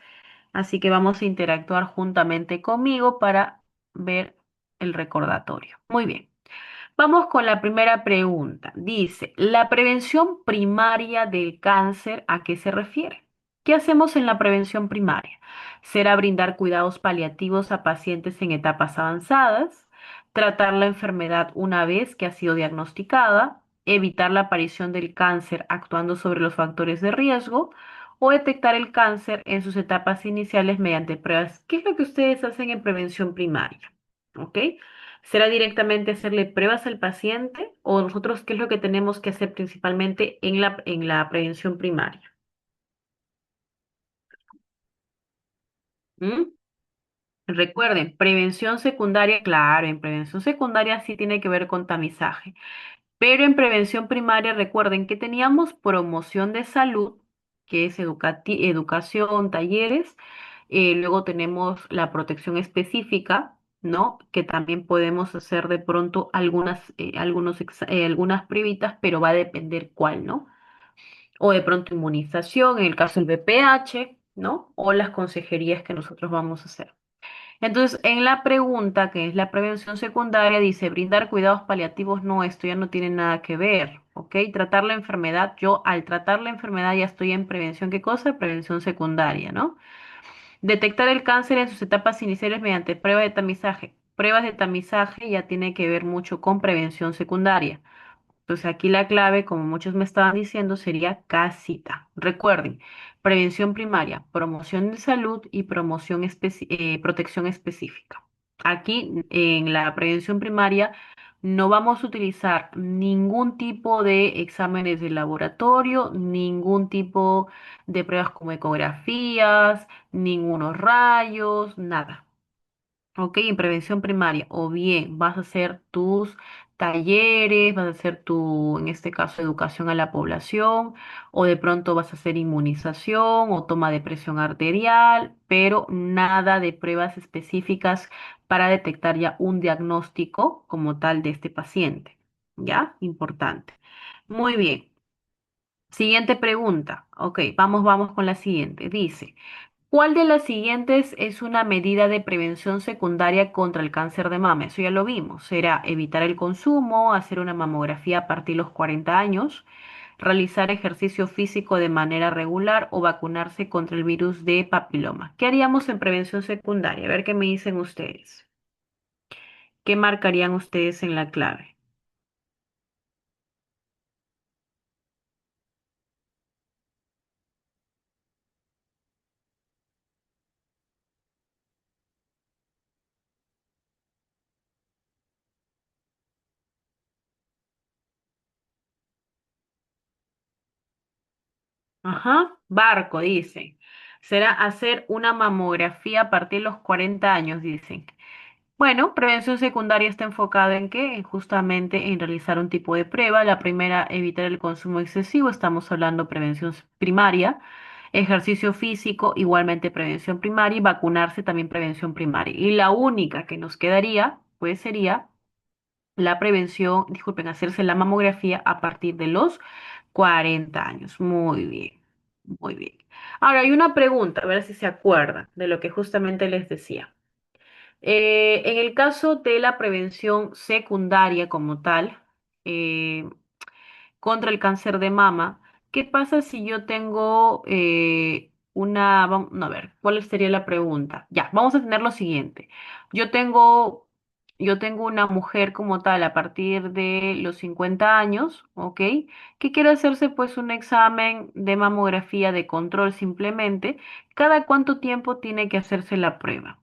Así que vamos a interactuar juntamente conmigo para ver el recordatorio. Muy bien. Vamos con la primera pregunta. Dice, ¿la prevención primaria del cáncer a qué se refiere? ¿Qué hacemos en la prevención primaria? ¿Será brindar cuidados paliativos a pacientes en etapas avanzadas? ¿Tratar la enfermedad una vez que ha sido diagnosticada? ¿Evitar la aparición del cáncer actuando sobre los factores de riesgo? ¿O detectar el cáncer en sus etapas iniciales mediante pruebas? ¿Qué es lo que ustedes hacen en prevención primaria? ¿Ok? ¿Será directamente hacerle pruebas al paciente o nosotros qué es lo que tenemos que hacer principalmente en la prevención primaria? ¿Mm? Recuerden, prevención secundaria, claro, en prevención secundaria sí tiene que ver con tamizaje, pero en prevención primaria recuerden que teníamos promoción de salud, que es educación, talleres, luego tenemos la protección específica, ¿no? Que también podemos hacer de pronto algunas pruebitas, pero va a depender cuál, ¿no? O de pronto inmunización, en el caso del VPH, ¿no? O las consejerías que nosotros vamos a hacer. Entonces, en la pregunta, que es la prevención secundaria, dice brindar cuidados paliativos. No, esto ya no tiene nada que ver, ¿ok? Tratar la enfermedad, yo al tratar la enfermedad ya estoy en prevención, ¿qué cosa? Prevención secundaria, ¿no? Detectar el cáncer en sus etapas iniciales mediante prueba de tamizaje. Pruebas de tamizaje ya tiene que ver mucho con prevención secundaria. Entonces aquí la clave, como muchos me estaban diciendo, sería casita. Recuerden, prevención primaria, promoción de salud y protección específica. Aquí en la prevención primaria no vamos a utilizar ningún tipo de exámenes de laboratorio, ningún tipo de pruebas como ecografías, ningunos rayos, nada. Ok, en prevención primaria, o bien vas a hacer tus talleres, vas a hacer tu, en este caso, educación a la población, o de pronto vas a hacer inmunización o toma de presión arterial, pero nada de pruebas específicas para detectar ya un diagnóstico como tal de este paciente. ¿Ya? Importante. Muy bien. Siguiente pregunta. Ok, vamos con la siguiente. Dice. ¿Cuál de las siguientes es una medida de prevención secundaria contra el cáncer de mama? Eso ya lo vimos. Será evitar el consumo, hacer una mamografía a partir de los 40 años, realizar ejercicio físico de manera regular o vacunarse contra el virus de papiloma. ¿Qué haríamos en prevención secundaria? A ver qué me dicen ustedes. ¿Qué marcarían ustedes en la clave? Ajá, barco, dicen. Será hacer una mamografía a partir de los 40 años, dicen. Bueno, prevención secundaria está enfocada en qué? Justamente en realizar un tipo de prueba. La primera, evitar el consumo excesivo. Estamos hablando prevención primaria. Ejercicio físico, igualmente prevención primaria. Y vacunarse, también prevención primaria. Y la única que nos quedaría, pues sería la prevención, disculpen, hacerse la mamografía a partir de los 40 años. Muy bien, muy bien. Ahora hay una pregunta, a ver si se acuerdan de lo que justamente les decía. En el caso de la prevención secundaria como tal, eh, contra el cáncer de mama, ¿qué pasa si yo tengo no, a ver, ¿cuál sería la pregunta? Ya, vamos a tener lo siguiente. Yo tengo, yo tengo una mujer como tal a partir de los 50 años, ¿ok? Que quiere hacerse pues un examen de mamografía de control simplemente. ¿Cada cuánto tiempo tiene que hacerse la prueba?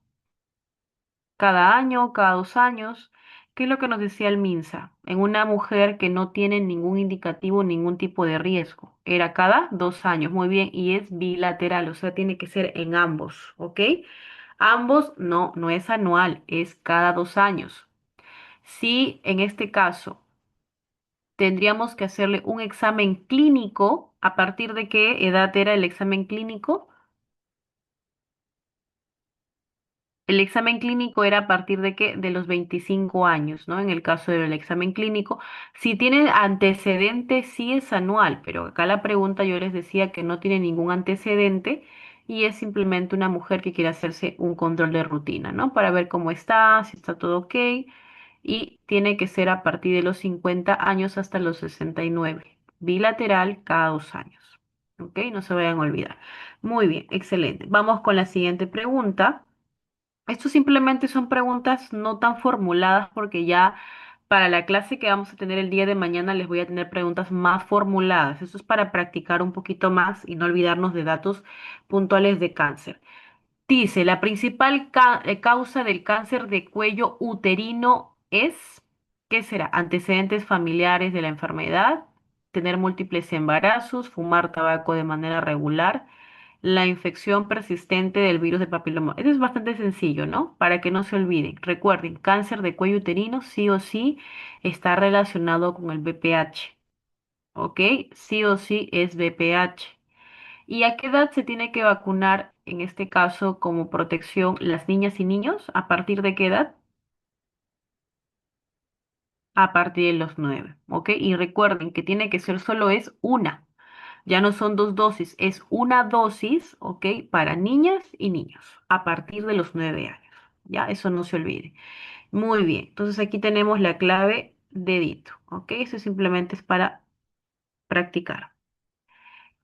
¿Cada año, cada 2 años? ¿Qué es lo que nos decía el MINSA? En una mujer que no tiene ningún indicativo, ningún tipo de riesgo. Era cada 2 años, muy bien, y es bilateral, o sea, tiene que ser en ambos, ¿ok? Ambos no, no es anual, es cada 2 años. Si en este caso tendríamos que hacerle un examen clínico, ¿a partir de qué edad era el examen clínico? El examen clínico era a partir de qué? De los 25 años, ¿no? En el caso del examen clínico. Si tiene antecedentes, sí es anual, pero acá la pregunta yo les decía que no tiene ningún antecedente y es simplemente una mujer que quiere hacerse un control de rutina, ¿no? Para ver cómo está, si está todo ok. Y tiene que ser a partir de los 50 años hasta los 69. Bilateral cada 2 años. ¿Ok? No se vayan a olvidar. Muy bien, excelente. Vamos con la siguiente pregunta. Esto simplemente son preguntas no tan formuladas porque ya para la clase que vamos a tener el día de mañana les voy a tener preguntas más formuladas. Eso es para practicar un poquito más y no olvidarnos de datos puntuales de cáncer. Dice, la principal causa del cáncer de cuello uterino es, ¿qué será? Antecedentes familiares de la enfermedad, tener múltiples embarazos, fumar tabaco de manera regular, la infección persistente del virus de papiloma. Esto es bastante sencillo, ¿no? Para que no se olviden. Recuerden, cáncer de cuello uterino sí o sí está relacionado con el BPH, ¿ok? Sí o sí es BPH. ¿Y a qué edad se tiene que vacunar, en este caso, como protección las niñas y niños? ¿A partir de qué edad? A partir de los 9, ¿ok? Y recuerden que tiene que ser solo es una. Ya no son dos dosis, es una dosis, ¿ok? Para niñas y niños a partir de los 9 años. Ya, eso no se olvide. Muy bien, entonces aquí tenemos la clave dedito, ¿ok? Eso simplemente es para practicar.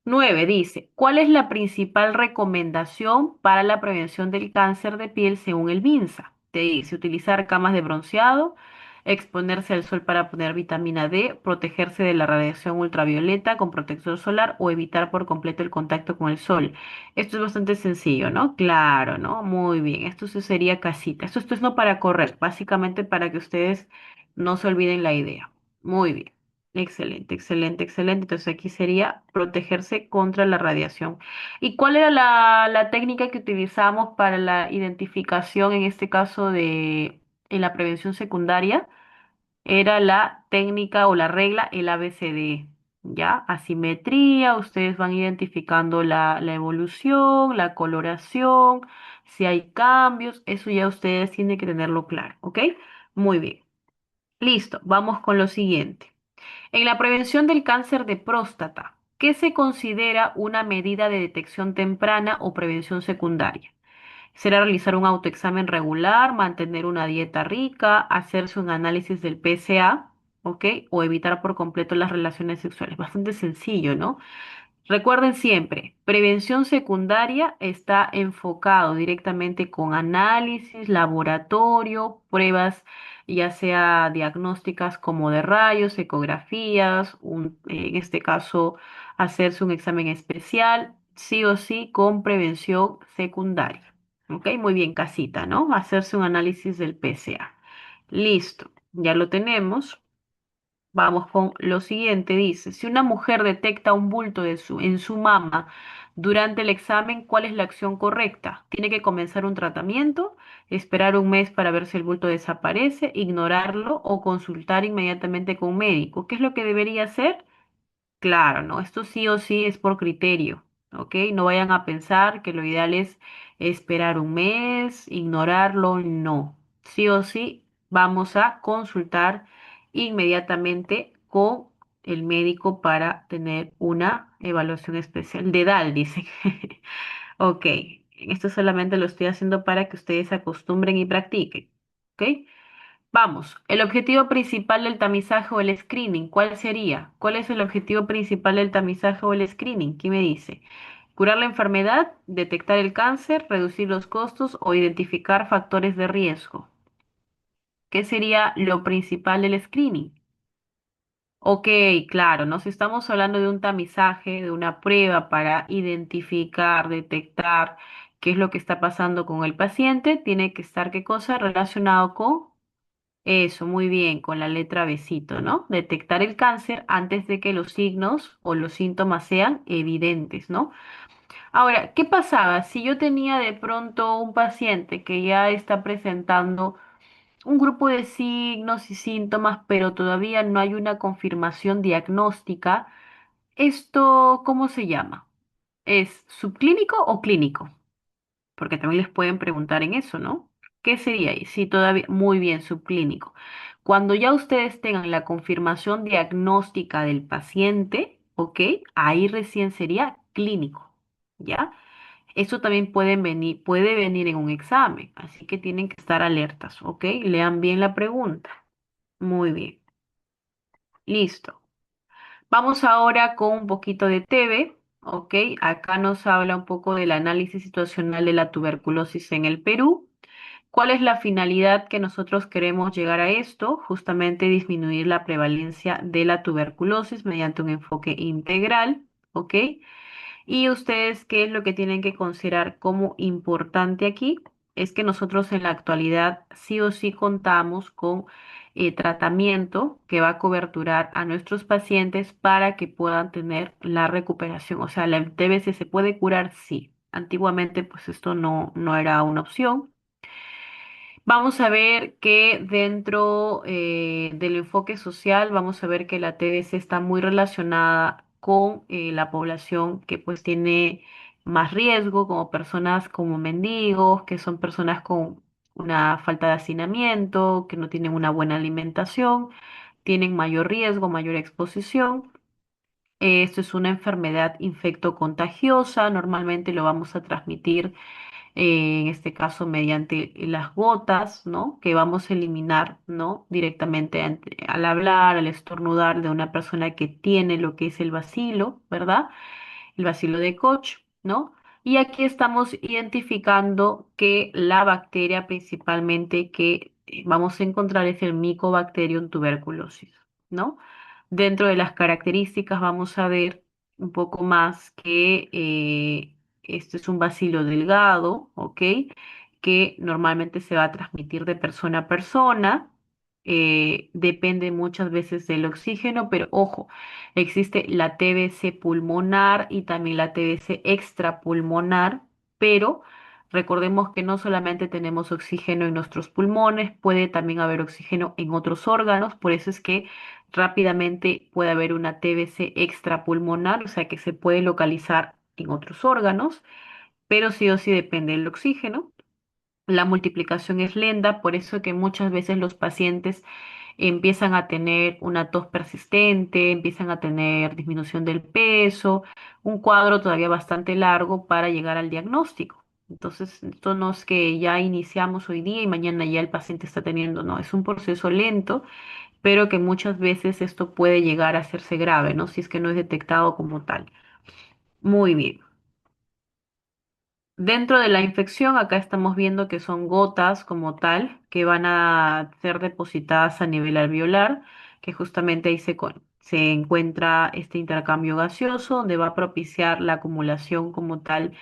9 dice, ¿cuál es la principal recomendación para la prevención del cáncer de piel según el MINSA? Te dice utilizar camas de bronceado, exponerse al sol para poner vitamina D, protegerse de la radiación ultravioleta con protector solar o evitar por completo el contacto con el sol. Esto es bastante sencillo, ¿no? Claro, ¿no? Muy bien, esto sí sería casita. Esto es no para correr, básicamente para que ustedes no se olviden la idea. Muy bien. Excelente, excelente, excelente. Entonces aquí sería protegerse contra la radiación. ¿Y cuál era la técnica que utilizamos para la identificación, en este caso en la prevención secundaria? Era la técnica o la regla, el ABCD. ¿Ya? Asimetría, ustedes van identificando la evolución, la coloración, si hay cambios, eso ya ustedes tienen que tenerlo claro, ¿ok? Muy bien. Listo, vamos con lo siguiente. En la prevención del cáncer de próstata, ¿qué se considera una medida de detección temprana o prevención secundaria? Será realizar un autoexamen regular, mantener una dieta rica, hacerse un análisis del PSA, ¿ok? O evitar por completo las relaciones sexuales. Bastante sencillo, ¿no? Recuerden siempre, prevención secundaria está enfocado directamente con análisis, laboratorio, pruebas ya sea diagnósticas como de rayos, ecografías, en este caso hacerse un examen especial, sí o sí con prevención secundaria. ¿Ok? Muy bien, casita, ¿no? Hacerse un análisis del PSA. Listo, ya lo tenemos. Vamos con lo siguiente, dice, si una mujer detecta un bulto en su mama durante el examen, ¿cuál es la acción correcta? ¿Tiene que comenzar un tratamiento, esperar un mes para ver si el bulto desaparece, ignorarlo o consultar inmediatamente con un médico? ¿Qué es lo que debería hacer? Claro, ¿no? Esto sí o sí es por criterio, ¿ok? No vayan a pensar que lo ideal es esperar un mes, ignorarlo, no. Sí o sí vamos a consultar inmediatamente con el médico para tener una evaluación especial de edad, dicen. Ok, esto solamente lo estoy haciendo para que ustedes se acostumbren y practiquen, ¿ok? Vamos, el objetivo principal del tamizaje o el screening, ¿cuál sería? ¿Cuál es el objetivo principal del tamizaje o el screening? ¿Qué me dice? Curar la enfermedad, detectar el cáncer, reducir los costos o identificar factores de riesgo. ¿Qué sería lo principal del screening? Ok, claro, ¿no? Si estamos hablando de un tamizaje, de una prueba para identificar, detectar qué es lo que está pasando con el paciente, tiene que estar qué cosa relacionado con eso, muy bien, con la letra besito, ¿no? Detectar el cáncer antes de que los signos o los síntomas sean evidentes, ¿no? Ahora, ¿qué pasaba si yo tenía de pronto un paciente que ya está presentando un grupo de signos y síntomas, pero todavía no hay una confirmación diagnóstica? ¿Esto cómo se llama? ¿Es subclínico o clínico? Porque también les pueden preguntar en eso, ¿no? ¿Qué sería ahí? Sí, todavía, muy bien, subclínico. Cuando ya ustedes tengan la confirmación diagnóstica del paciente, ¿ok? Ahí recién sería clínico, ¿ya? Eso también puede venir en un examen, así que tienen que estar alertas, ¿ok? Lean bien la pregunta. Muy bien, listo. Vamos ahora con un poquito de TV, ¿ok? Acá nos habla un poco del análisis situacional de la tuberculosis en el Perú. ¿Cuál es la finalidad que nosotros queremos llegar a esto? Justamente disminuir la prevalencia de la tuberculosis mediante un enfoque integral, ¿ok? Y ustedes, ¿qué es lo que tienen que considerar como importante aquí? Es que nosotros en la actualidad sí o sí contamos con tratamiento que va a coberturar a nuestros pacientes para que puedan tener la recuperación. O sea, la TBC se puede curar, sí. Antiguamente, pues esto no era una opción. Vamos a ver que dentro del enfoque social, vamos a ver que la TBC está muy relacionada con la población que pues tiene más riesgo, como personas como mendigos, que son personas con una falta de hacinamiento, que no tienen una buena alimentación, tienen mayor riesgo, mayor exposición. Esto es una enfermedad infectocontagiosa, normalmente lo vamos a transmitir en este caso mediante las gotas, ¿no? Que vamos a eliminar, ¿no? Directamente al hablar, al estornudar de una persona que tiene lo que es el bacilo, ¿verdad? El bacilo de Koch, ¿no? Y aquí estamos identificando que la bacteria principalmente que vamos a encontrar es el Mycobacterium tuberculosis, ¿no? Dentro de las características vamos a ver un poco más que este es un bacilo delgado, ¿ok? Que normalmente se va a transmitir de persona a persona. Depende muchas veces del oxígeno, pero ojo, existe la TBC pulmonar y también la TBC extrapulmonar, pero recordemos que no solamente tenemos oxígeno en nuestros pulmones, puede también haber oxígeno en otros órganos, por eso es que rápidamente puede haber una TBC extrapulmonar, o sea que se puede localizar en otros órganos, pero sí o sí depende del oxígeno. La multiplicación es lenta, por eso que muchas veces los pacientes empiezan a tener una tos persistente, empiezan a tener disminución del peso, un cuadro todavía bastante largo para llegar al diagnóstico. Entonces, esto no es que ya iniciamos hoy día y mañana ya el paciente está teniendo, no, es un proceso lento, pero que muchas veces esto puede llegar a hacerse grave, ¿no? Si es que no es detectado como tal. Muy bien. Dentro de la infección, acá estamos viendo que son gotas como tal, que van a ser depositadas a nivel alveolar, que justamente ahí se encuentra este intercambio gaseoso, donde va a propiciar la acumulación como tal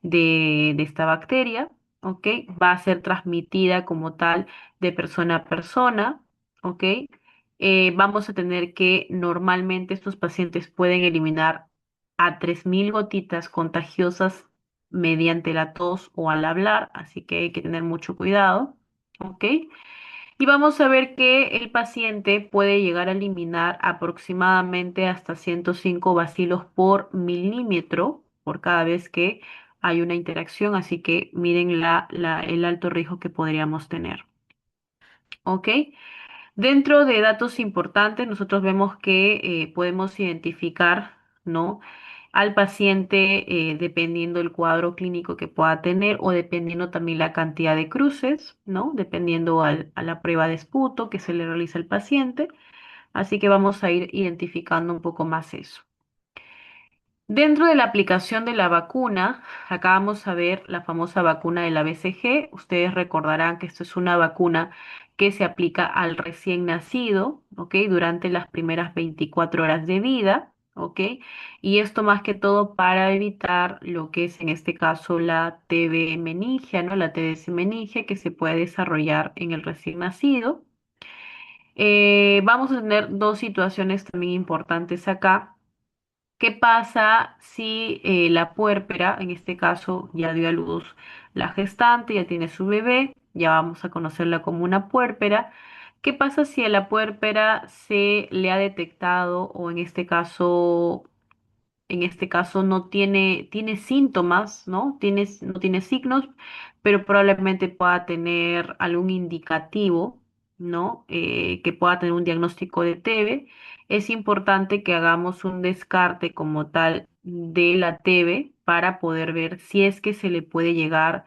de esta bacteria, ¿ok? Va a ser transmitida como tal de persona a persona, ¿ok? vamos a tener que normalmente estos pacientes pueden eliminar a 3.000 gotitas contagiosas mediante la tos o al hablar, así que hay que tener mucho cuidado, ¿ok? Y vamos a ver que el paciente puede llegar a eliminar aproximadamente hasta 105 bacilos por milímetro por cada vez que hay una interacción, así que miren el alto riesgo que podríamos tener, ¿ok? Dentro de datos importantes, nosotros vemos que podemos identificar, ¿no? Al paciente dependiendo el cuadro clínico que pueda tener o dependiendo también la cantidad de cruces, ¿no? Dependiendo a la prueba de esputo que se le realiza al paciente. Así que vamos a ir identificando un poco más eso. Dentro de la aplicación de la vacuna, acá vamos a ver la famosa vacuna de la BCG. Ustedes recordarán que esto es una vacuna que se aplica al recién nacido, ¿ok? Durante las primeras 24 horas de vida, ¿ok? Y esto más que todo para evitar lo que es en este caso la TB meningia, ¿no? La TBC meningia que se puede desarrollar en el recién nacido. Vamos a tener dos situaciones también importantes acá. ¿Qué pasa si la puérpera, en este caso, ya dio a luz la gestante, ya tiene su bebé, ya vamos a conocerla como una puérpera? ¿Qué pasa si a la puérpera se le ha detectado o en este caso tiene síntomas, ¿no? No tiene signos, pero probablemente pueda tener algún indicativo, ¿no? Que pueda tener un diagnóstico de TB. Es importante que hagamos un descarte como tal de la TB para poder ver si es que se le puede llegar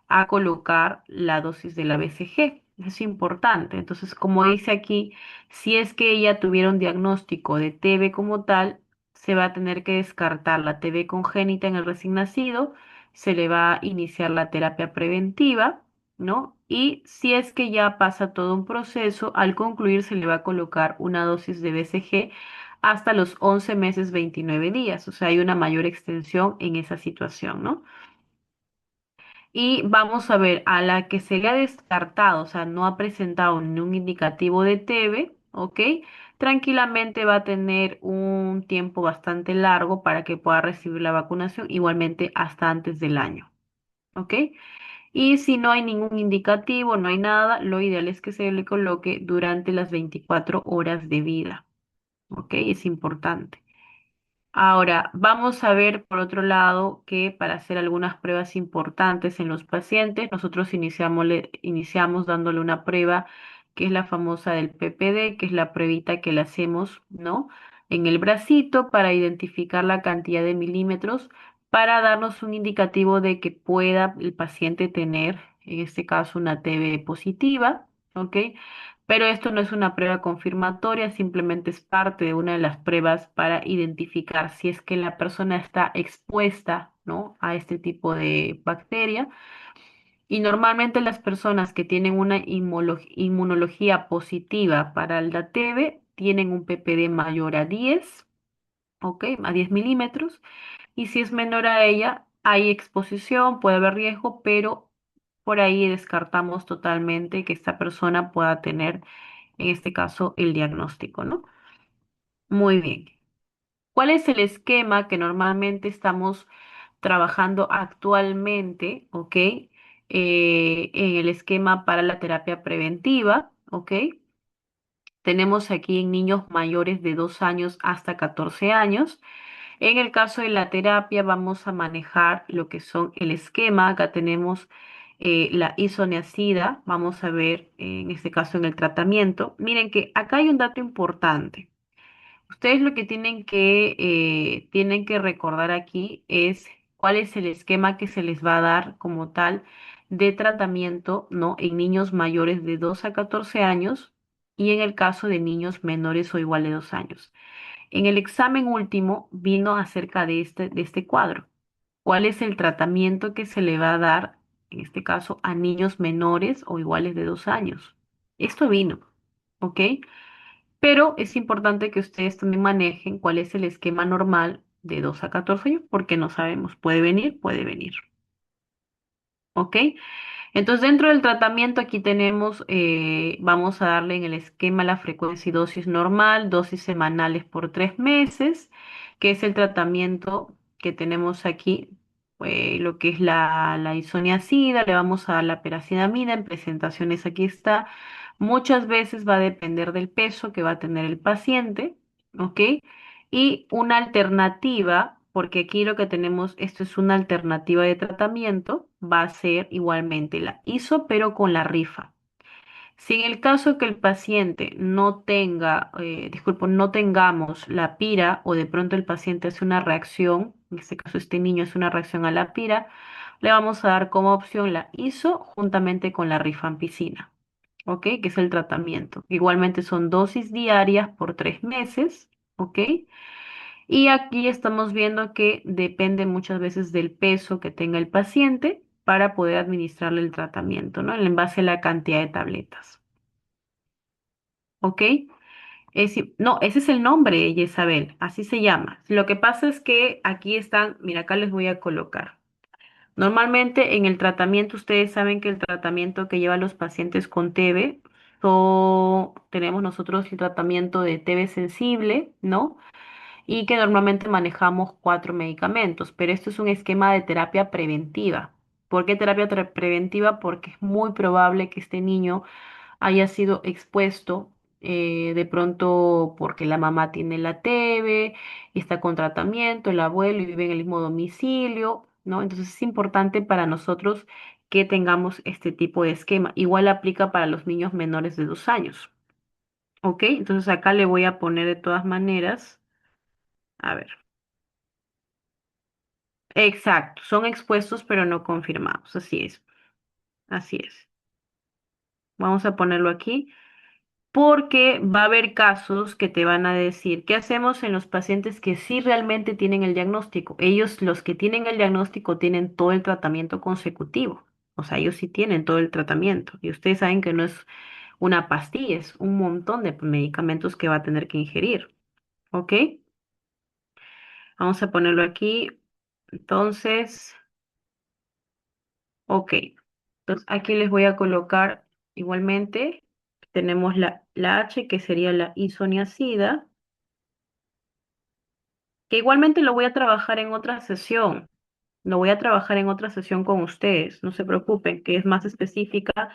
a colocar la dosis de la BCG. Es importante. Entonces, como dice aquí, si es que ella tuviera un diagnóstico de TB como tal, se va a tener que descartar la TB congénita en el recién nacido, se le va a iniciar la terapia preventiva, ¿no? Y si es que ya pasa todo un proceso, al concluir se le va a colocar una dosis de BCG hasta los 11 meses 29 días, o sea, hay una mayor extensión en esa situación, ¿no? Y vamos a ver, a la que se le ha descartado, o sea, no ha presentado ningún indicativo de TB, ¿ok? Tranquilamente va a tener un tiempo bastante largo para que pueda recibir la vacunación, igualmente hasta antes del año, ¿ok? Y si no hay ningún indicativo, no hay nada, lo ideal es que se le coloque durante las 24 horas de vida, ¿ok? Es importante. Ahora, vamos a ver por otro lado que para hacer algunas pruebas importantes en los pacientes, nosotros iniciamos dándole una prueba que es la famosa del PPD, que es la pruebita que le hacemos, ¿no? En el bracito para identificar la cantidad de milímetros, para darnos un indicativo de que pueda el paciente tener, en este caso, una TB positiva, ¿ok? Pero esto no es una prueba confirmatoria, simplemente es parte de una de las pruebas para identificar si es que la persona está expuesta, ¿no? A este tipo de bacteria. Y normalmente las personas que tienen una inmunología positiva para el DATEVE tienen un PPD mayor a 10, ¿ok? A 10 milímetros. Y si es menor a ella, hay exposición, puede haber riesgo, pero por ahí descartamos totalmente que esta persona pueda tener en este caso el diagnóstico, ¿no? Muy bien. ¿Cuál es el esquema que normalmente estamos trabajando actualmente, ¿ok? En el esquema para la terapia preventiva, ¿ok? Tenemos aquí en niños mayores de 2 años hasta 14 años. En el caso de la terapia vamos a manejar lo que son el esquema. Acá tenemos la isoniazida. Vamos a ver en este caso en el tratamiento. Miren que acá hay un dato importante. Ustedes lo que tienen que recordar aquí es cuál es el esquema que se les va a dar como tal de tratamiento, ¿no? En niños mayores de 2 a 14 años y en el caso de niños menores o igual de 2 años. En el examen último vino acerca de este cuadro. ¿Cuál es el tratamiento que se le va a dar, en este caso, a niños menores o iguales de 2 años? Esto vino, ¿ok? Pero es importante que ustedes también manejen cuál es el esquema normal de 2 a 14 años, porque no sabemos, puede venir, ¿ok? Entonces, dentro del tratamiento aquí tenemos, vamos a darle en el esquema la frecuencia y dosis normal, dosis semanales por 3 meses, que es el tratamiento que tenemos aquí, lo que es la isoniazida, le vamos a dar la peracinamida, en presentaciones aquí está. Muchas veces va a depender del peso que va a tener el paciente, ¿ok? Y una alternativa, porque aquí lo que tenemos, esto es una alternativa de tratamiento, va a ser igualmente la ISO, pero con la rifa. Si en el caso que el paciente no tenga, disculpo, no tengamos la pira o de pronto el paciente hace una reacción, en este caso este niño hace una reacción a la pira, le vamos a dar como opción la ISO juntamente con la rifampicina, ¿ok? Que es el tratamiento. Igualmente son dosis diarias por 3 meses, ¿ok? Y aquí estamos viendo que depende muchas veces del peso que tenga el paciente para poder administrarle el tratamiento, ¿no? En base a la cantidad de tabletas. ¿Ok? No, ese es el nombre, Isabel, así se llama. Lo que pasa es que aquí están, mira, acá les voy a colocar. Normalmente en el tratamiento, ustedes saben que el tratamiento que llevan los pacientes con TB, tenemos nosotros el tratamiento de TB sensible, ¿no? Y que normalmente manejamos 4 medicamentos, pero esto es un esquema de terapia preventiva. ¿Por qué terapia preventiva? Porque es muy probable que este niño haya sido expuesto de pronto porque la mamá tiene la TB, está con tratamiento, el abuelo y vive en el mismo domicilio, ¿no? Entonces es importante para nosotros que tengamos este tipo de esquema. Igual aplica para los niños menores de 2 años, ¿ok? Entonces acá le voy a poner de todas maneras, a ver. Exacto, son expuestos pero no confirmados, así es, así es. Vamos a ponerlo aquí porque va a haber casos que te van a decir, ¿qué hacemos en los pacientes que sí realmente tienen el diagnóstico? Ellos, los que tienen el diagnóstico, tienen todo el tratamiento consecutivo, o sea, ellos sí tienen todo el tratamiento y ustedes saben que no es una pastilla, es un montón de medicamentos que va a tener que ingerir, ¿ok? Vamos a ponerlo aquí, entonces... Ok, entonces aquí les voy a colocar igualmente, tenemos la H que sería la isoniazida, que igualmente lo voy a trabajar en otra sesión, lo voy a trabajar en otra sesión con ustedes, no se preocupen, que es más específica,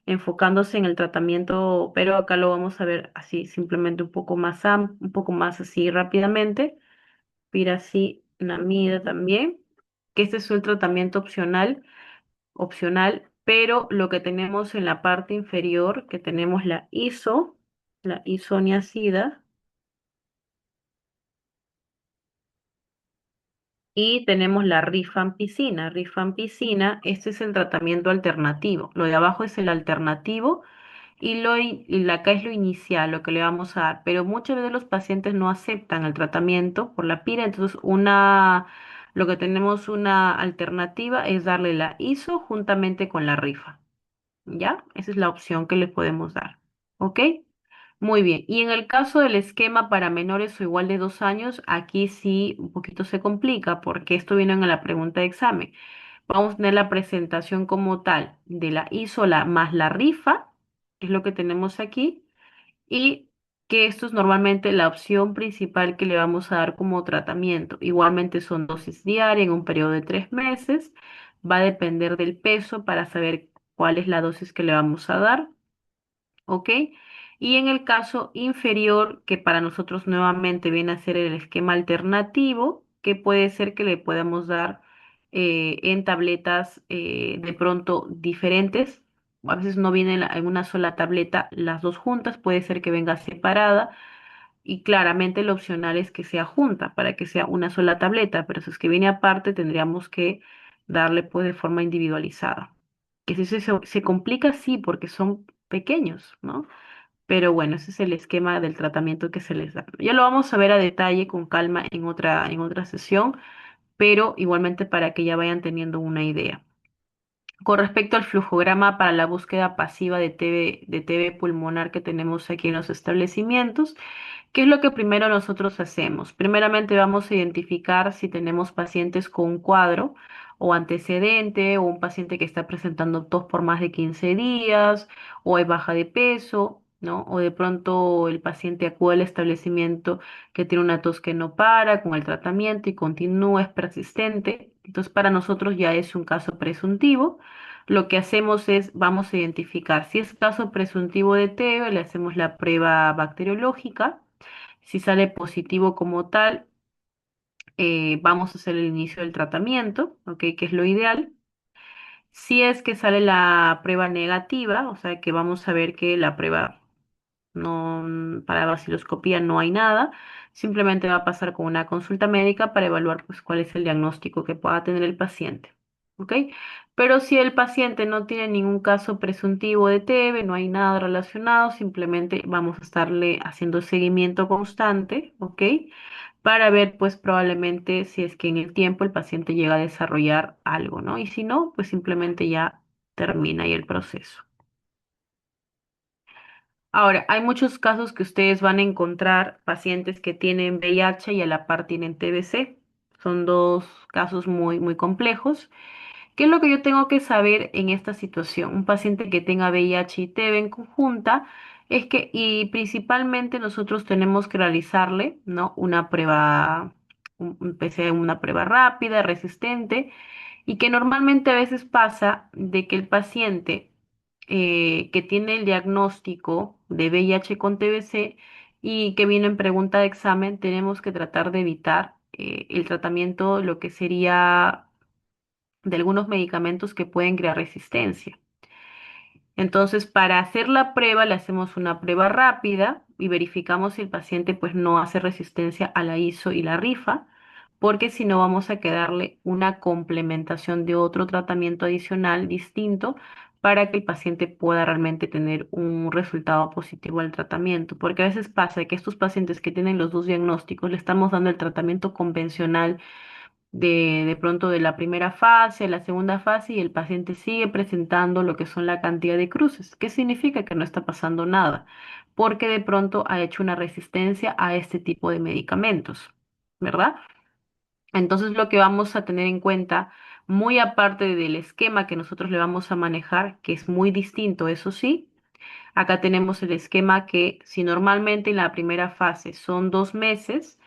enfocándose en el tratamiento, pero acá lo vamos a ver así, simplemente un poco más, un poco más así rápidamente, piracinamida también, que este es un tratamiento opcional, pero lo que tenemos en la parte inferior, que tenemos la isoniazida, y tenemos la rifampicina. Rifampicina, este es el tratamiento alternativo. Lo de abajo es el alternativo y acá es lo inicial, lo que le vamos a dar. Pero muchos de los pacientes no aceptan el tratamiento por la pira, entonces lo que tenemos una alternativa es darle la ISO juntamente con la rifa. ¿Ya? Esa es la opción que le podemos dar. ¿Ok? Muy bien. Y en el caso del esquema para menores o igual de 2 años, aquí sí un poquito se complica porque esto viene en la pregunta de examen. Vamos a tener la presentación como tal de la ISOLA más la rifa, que es lo que tenemos aquí, y que esto es normalmente la opción principal que le vamos a dar como tratamiento. Igualmente son dosis diarias en un periodo de 3 meses. Va a depender del peso para saber cuál es la dosis que le vamos a dar. ¿Ok? Y en el caso inferior, que para nosotros nuevamente viene a ser el esquema alternativo, que puede ser que le podamos dar en tabletas de pronto diferentes. A veces no viene en una sola tableta las dos juntas, puede ser que venga separada y claramente lo opcional es que sea junta para que sea una sola tableta, pero si es que viene aparte tendríamos que darle pues de forma individualizada. Que si se complica, sí, porque son pequeños, ¿no? Pero bueno, ese es el esquema del tratamiento que se les da. Ya lo vamos a ver a detalle con calma en otra sesión, pero igualmente para que ya vayan teniendo una idea. Con respecto al flujograma para la búsqueda pasiva de TB pulmonar que tenemos aquí en los establecimientos, ¿qué es lo que primero nosotros hacemos? Primeramente vamos a identificar si tenemos pacientes con un cuadro o antecedente o un paciente que está presentando tos por más de 15 días o hay baja de peso, ¿no? O de pronto el paciente acude al establecimiento que tiene una tos que no para con el tratamiento y continúa, es persistente. Entonces, para nosotros ya es un caso presuntivo. Lo que hacemos es, vamos a identificar si es caso presuntivo de TB, le hacemos la prueba bacteriológica. Si sale positivo como tal, vamos a hacer el inicio del tratamiento, ¿ok? Que es lo ideal. Si es que sale la prueba negativa, o sea que vamos a ver que la prueba no, para vaciloscopía no hay nada, simplemente va a pasar con una consulta médica para evaluar pues cuál es el diagnóstico que pueda tener el paciente, ¿ok? Pero si el paciente no tiene ningún caso presuntivo de TB, no hay nada relacionado, simplemente vamos a estarle haciendo seguimiento constante, ¿ok? Para ver pues probablemente si es que en el tiempo el paciente llega a desarrollar algo, ¿no? Y si no, pues simplemente ya termina ahí el proceso. Ahora, hay muchos casos que ustedes van a encontrar pacientes que tienen VIH y a la par tienen TBC. Son dos casos muy complejos. ¿Qué es lo que yo tengo que saber en esta situación? Un paciente que tenga VIH y TB en conjunta es que, y principalmente nosotros tenemos que realizarle, ¿no? Una prueba, una prueba rápida, resistente, y que normalmente a veces pasa de que el paciente que tiene el diagnóstico de VIH con TBC y que viene en pregunta de examen, tenemos que tratar de evitar el tratamiento, lo que sería de algunos medicamentos que pueden crear resistencia. Entonces, para hacer la prueba, le hacemos una prueba rápida y verificamos si el paciente pues no hace resistencia a la ISO y la rifa, porque si no vamos a quedarle una complementación de otro tratamiento adicional distinto para que el paciente pueda realmente tener un resultado positivo al tratamiento. Porque a veces pasa que estos pacientes que tienen los dos diagnósticos le estamos dando el tratamiento convencional de pronto de la primera fase, la segunda fase y el paciente sigue presentando lo que son la cantidad de cruces. ¿Qué significa? Que no está pasando nada, porque de pronto ha hecho una resistencia a este tipo de medicamentos, ¿verdad? Entonces lo que vamos a tener en cuenta, muy aparte del esquema que nosotros le vamos a manejar, que es muy distinto, eso sí, acá tenemos el esquema que si normalmente en la primera fase son 2 meses,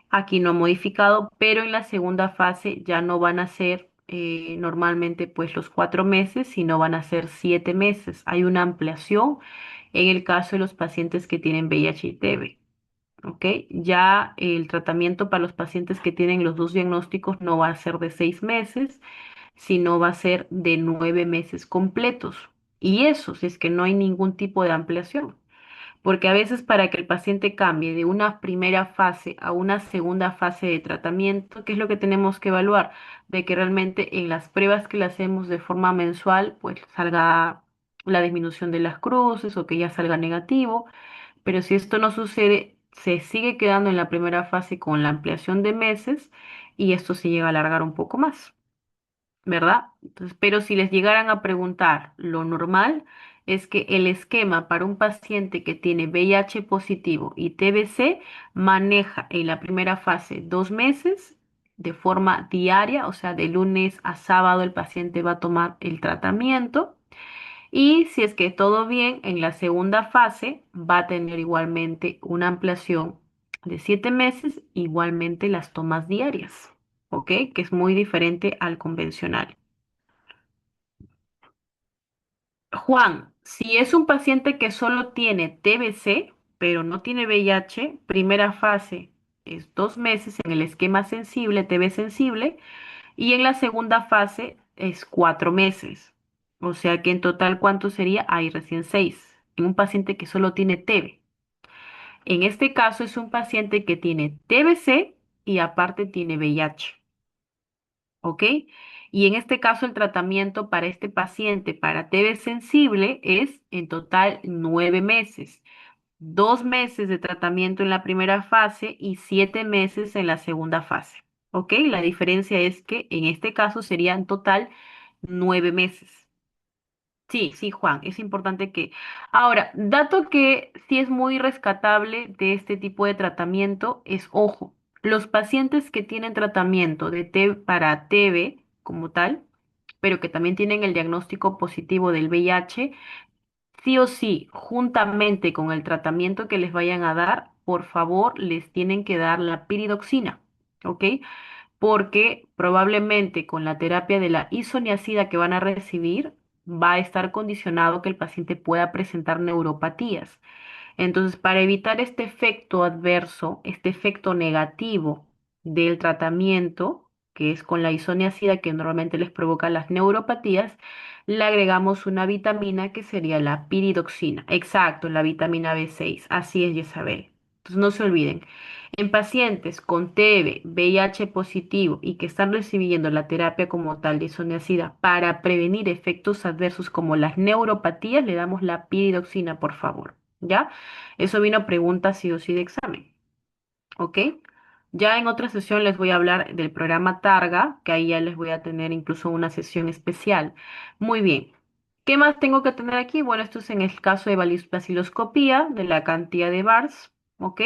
aquí no ha modificado, pero en la segunda fase ya no van a ser normalmente pues los 4 meses, sino van a ser 7 meses. Hay una ampliación en el caso de los pacientes que tienen VIH y TB. ¿Ok? Ya el tratamiento para los pacientes que tienen los dos diagnósticos no va a ser de 6 meses, sino va a ser de 9 meses completos. Y eso, si es que no hay ningún tipo de ampliación. Porque a veces para que el paciente cambie de una primera fase a una segunda fase de tratamiento, ¿qué es lo que tenemos que evaluar? De que realmente en las pruebas que le hacemos de forma mensual, pues salga la disminución de las cruces o que ya salga negativo. Pero si esto no sucede, se sigue quedando en la primera fase con la ampliación de meses y esto se llega a alargar un poco más. ¿Verdad? Entonces, pero si les llegaran a preguntar, lo normal es que el esquema para un paciente que tiene VIH positivo y TBC maneja en la primera fase 2 meses de forma diaria, o sea, de lunes a sábado el paciente va a tomar el tratamiento y si es que todo bien, en la segunda fase va a tener igualmente una ampliación de 7 meses, igualmente las tomas diarias, ¿ok? Que es muy diferente al convencional. Juan, si es un paciente que solo tiene TBC, pero no tiene VIH, primera fase es 2 meses en el esquema sensible, TB sensible, y en la segunda fase es 4 meses. O sea que en total, ¿cuánto sería? Ahí recién 6. En un paciente que solo tiene TB. En este caso es un paciente que tiene TBC y aparte tiene VIH. ¿Ok? Y en este caso el tratamiento para este paciente para TB sensible es en total 9 meses. 2 meses de tratamiento en la primera fase y 7 meses en la segunda fase. ¿Ok? La diferencia es que en este caso serían en total 9 meses. Sí, sí, Juan, es importante que... Ahora, dato que sí es muy rescatable de este tipo de tratamiento es, ojo, los pacientes que tienen tratamiento de para TB como tal, pero que también tienen el diagnóstico positivo del VIH, sí o sí, juntamente con el tratamiento que les vayan a dar, por favor, les tienen que dar la piridoxina, ¿ok? Porque probablemente con la terapia de la isoniazida que van a recibir, va a estar condicionado que el paciente pueda presentar neuropatías. Entonces, para evitar este efecto adverso, este efecto negativo del tratamiento, que es con la isoniazida que normalmente les provoca las neuropatías, le agregamos una vitamina que sería la piridoxina. Exacto, la vitamina B6. Así es, Isabel. Entonces, no se olviden. En pacientes con TB, VIH positivo y que están recibiendo la terapia como tal de isoniazida para prevenir efectos adversos como las neuropatías, le damos la piridoxina, por favor. ¿Ya? Eso vino pregunta sí o sí de examen, ¿ok? Ya en otra sesión les voy a hablar del programa Targa, que ahí ya les voy a tener incluso una sesión especial. Muy bien. ¿Qué más tengo que tener aquí? Bueno, esto es en el caso de baciloscopía, de la cantidad de bars, ¿ok?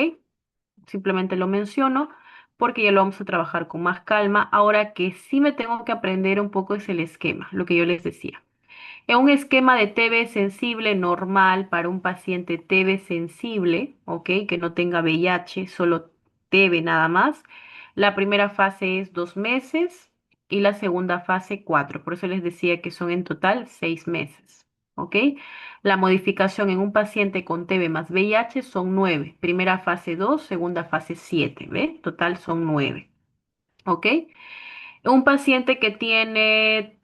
Simplemente lo menciono porque ya lo vamos a trabajar con más calma. Ahora que sí me tengo que aprender un poco es el esquema, lo que yo les decía. En un esquema de TB sensible normal para un paciente TB sensible, ¿ok? Que no tenga VIH, solo TB nada más. La primera fase es 2 meses y la segunda fase 4. Por eso les decía que son en total 6 meses, ¿ok? La modificación en un paciente con TB más VIH son 9. Primera fase 2, segunda fase 7, ¿ve? Total son 9, ¿ok? Un paciente que tiene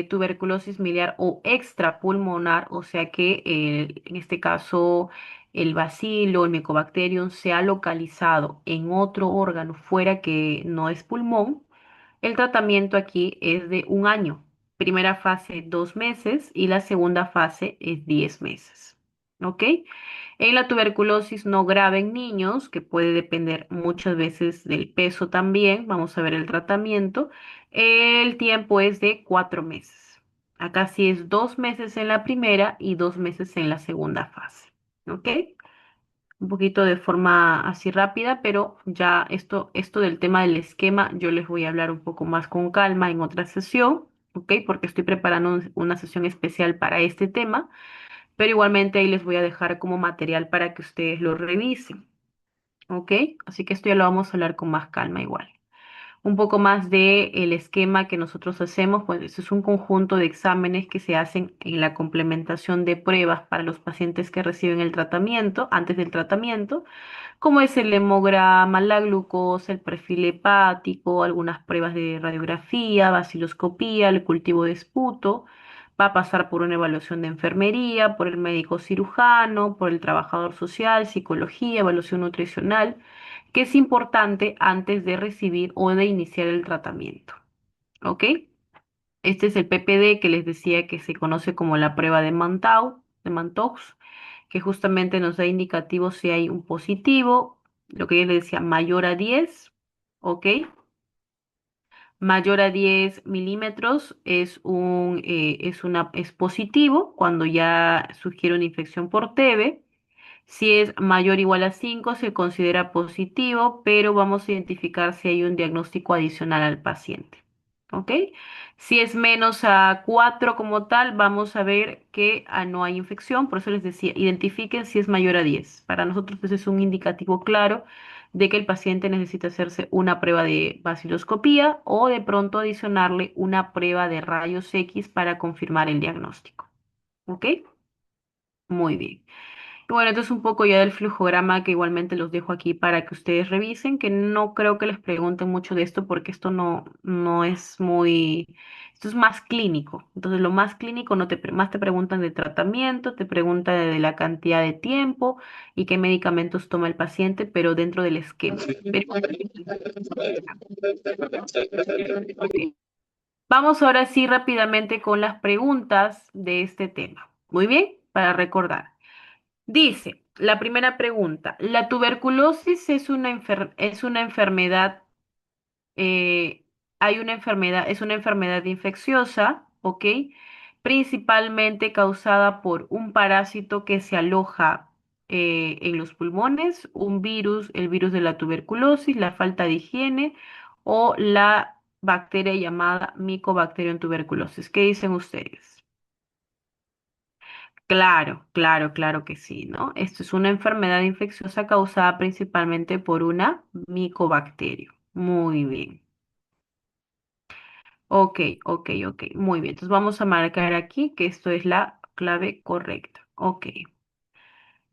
tuberculosis miliar o extrapulmonar, o sea que en este caso el bacilo, el Mycobacterium se ha localizado en otro órgano fuera que no es pulmón, el tratamiento aquí es de 1 año. Primera fase 2 meses y la segunda fase es 10 meses. ¿Ok? En la tuberculosis no grave en niños, que puede depender muchas veces del peso también, vamos a ver el tratamiento. El tiempo es de 4 meses. Acá sí es 2 meses en la primera y 2 meses en la segunda fase. ¿Ok? Un poquito de forma así rápida, pero ya esto del tema del esquema, yo les voy a hablar un poco más con calma en otra sesión, ¿ok? Porque estoy preparando una sesión especial para este tema, pero igualmente ahí les voy a dejar como material para que ustedes lo revisen, ¿ok? Así que esto ya lo vamos a hablar con más calma igual. Un poco más de el esquema que nosotros hacemos, pues eso es un conjunto de exámenes que se hacen en la complementación de pruebas para los pacientes que reciben el tratamiento, antes del tratamiento, como es el hemograma, la glucosa, el perfil hepático, algunas pruebas de radiografía, vaciloscopía, el cultivo de esputo. Va a pasar por una evaluación de enfermería, por el médico cirujano, por el trabajador social, psicología, evaluación nutricional, que es importante antes de recibir o de iniciar el tratamiento. ¿Ok? Este es el PPD que les decía que se conoce como la prueba de Mantoux, que justamente nos da indicativos si hay un positivo, lo que yo les decía, mayor a 10, ¿ok? Mayor a 10 milímetros es positivo cuando ya sugiere una infección por TB. Si es mayor o igual a 5, se considera positivo, pero vamos a identificar si hay un diagnóstico adicional al paciente. ¿Ok? Si es menos a 4 como tal, vamos a ver que no hay infección. Por eso les decía, identifiquen si es mayor a 10. Para nosotros ese es un indicativo claro de que el paciente necesita hacerse una prueba de vaciloscopía o de pronto adicionarle una prueba de rayos X para confirmar el diagnóstico. ¿Ok? Muy bien. Y bueno, esto es un poco ya del flujograma que igualmente los dejo aquí para que ustedes revisen, que no creo que les pregunten mucho de esto porque esto no es muy, esto es más clínico. Entonces, lo más clínico no más te preguntan de tratamiento, te preguntan de la cantidad de tiempo y qué medicamentos toma el paciente, pero dentro del esquema. Ok. Vamos ahora sí rápidamente con las preguntas de este tema. Muy bien, para recordar. Dice, la primera pregunta, ¿la tuberculosis es una enfermedad, hay una enfermedad, es una enfermedad infecciosa, ¿ok? principalmente causada por un parásito que se aloja en los pulmones, un virus, el virus de la tuberculosis, la falta de higiene o la bacteria llamada Mycobacterium tuberculosis. ¿Qué dicen ustedes? Claro, claro, claro que sí, ¿no? Esto es una enfermedad infecciosa causada principalmente por una micobacteria. Muy bien. Ok, ok, ok. Muy bien. Entonces vamos a marcar aquí que esto es la clave correcta. Ok.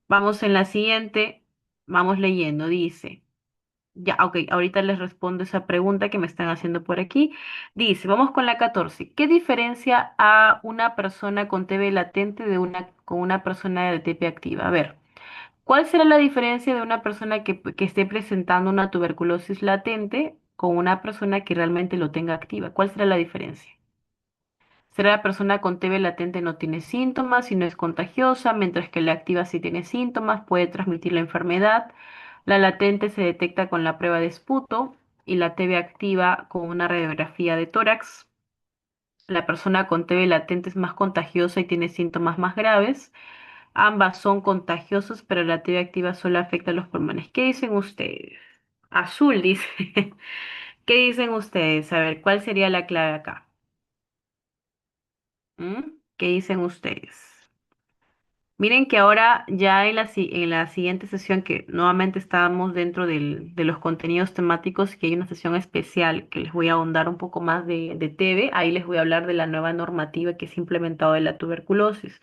Vamos en la siguiente. Vamos leyendo. Dice. Ya, ok. Ahorita les respondo esa pregunta que me están haciendo por aquí. Dice, vamos con la 14. ¿Qué diferencia a una persona con TB latente de una con una persona de TB activa? A ver. ¿Cuál será la diferencia de una persona que esté presentando una tuberculosis latente con una persona que realmente lo tenga activa? ¿Cuál será la diferencia? ¿Será la persona con TB latente no tiene síntomas y no es contagiosa, mientras que la activa sí tiene síntomas, puede transmitir la enfermedad? La latente se detecta con la prueba de esputo y la TB activa con una radiografía de tórax. La persona con TB latente es más contagiosa y tiene síntomas más graves. Ambas son contagiosas, pero la TB activa solo afecta a los pulmones. ¿Qué dicen ustedes? Azul dice. ¿Qué dicen ustedes? A ver, ¿cuál sería la clave acá? ¿Mm? ¿Qué dicen ustedes? Miren que ahora ya en la siguiente sesión, que nuevamente estábamos dentro de los contenidos temáticos, que hay una sesión especial que les voy a ahondar un poco más de TB, ahí les voy a hablar de la nueva normativa que se ha implementado de la tuberculosis.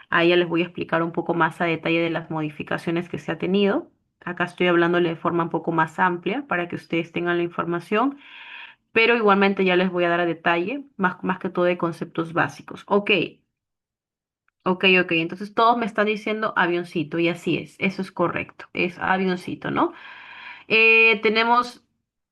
Ahí ya les voy a explicar un poco más a detalle de las modificaciones que se ha tenido. Acá estoy hablándole de forma un poco más amplia para que ustedes tengan la información, pero igualmente ya les voy a dar a detalle, más que todo de conceptos básicos. Ok, ok, ok. Entonces todos me están diciendo avioncito y así es, eso es correcto, es avioncito, ¿no? Tenemos,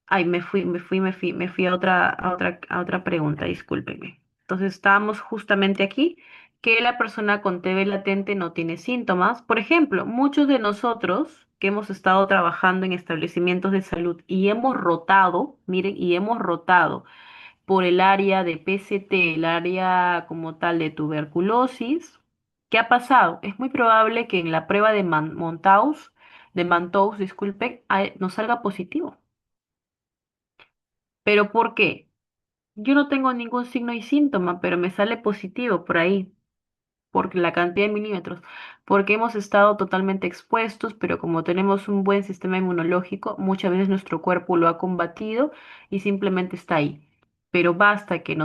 ay, me fui a otra pregunta, discúlpenme. Entonces, estábamos justamente aquí, que la persona con TB latente no tiene síntomas. Por ejemplo, muchos de nosotros que hemos estado trabajando en establecimientos de salud y hemos rotado, miren, y hemos rotado por el área de PCT, el área como tal de tuberculosis, ¿qué ha pasado? Es muy probable que en la prueba de Mantoux, disculpe, nos salga positivo. ¿Pero por qué? Yo no tengo ningún signo y síntoma, pero me sale positivo por ahí por la cantidad de milímetros, porque hemos estado totalmente expuestos, pero como tenemos un buen sistema inmunológico, muchas veces nuestro cuerpo lo ha combatido y simplemente está ahí. Pero basta que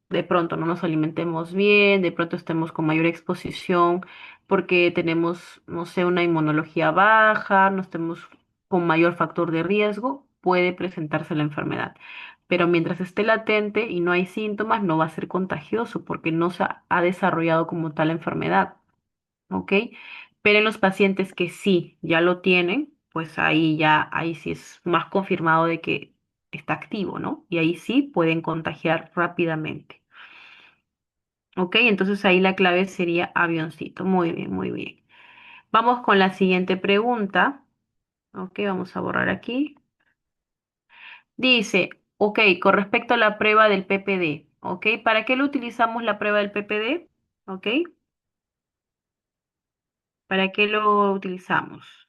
de pronto no nos alimentemos bien, de pronto estemos con mayor exposición, porque tenemos, no sé, una inmunología baja, no estemos con mayor factor de riesgo, puede presentarse la enfermedad. Pero mientras esté latente y no hay síntomas, no va a ser contagioso porque no se ha desarrollado como tal la enfermedad, ¿ok? Pero en los pacientes que sí ya lo tienen, pues ahí sí es más confirmado de que está activo, ¿no? Y ahí sí pueden contagiar rápidamente, ¿ok? Entonces ahí la clave sería avioncito. Muy bien, muy bien. Vamos con la siguiente pregunta, ¿ok? Vamos a borrar aquí. Dice, ok, con respecto a la prueba del PPD, ok, ¿para qué lo utilizamos la prueba del PPD? Ok, ¿para qué lo utilizamos?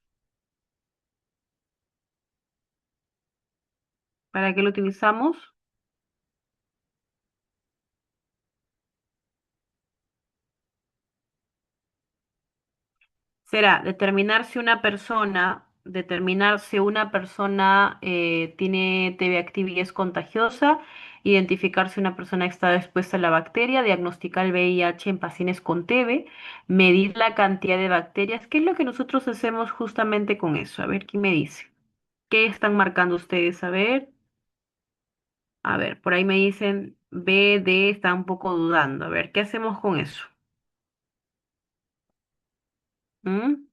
¿Para qué lo utilizamos? Será determinar si una persona tiene TB activa y es contagiosa, identificar si una persona está expuesta a la bacteria, diagnosticar el VIH en pacientes con TB, medir la cantidad de bacterias. ¿Qué es lo que nosotros hacemos justamente con eso? A ver, ¿quién me dice? ¿Qué están marcando ustedes? A ver, por ahí me dicen B, D, está un poco dudando. A ver, ¿qué hacemos con eso? ¿Mm?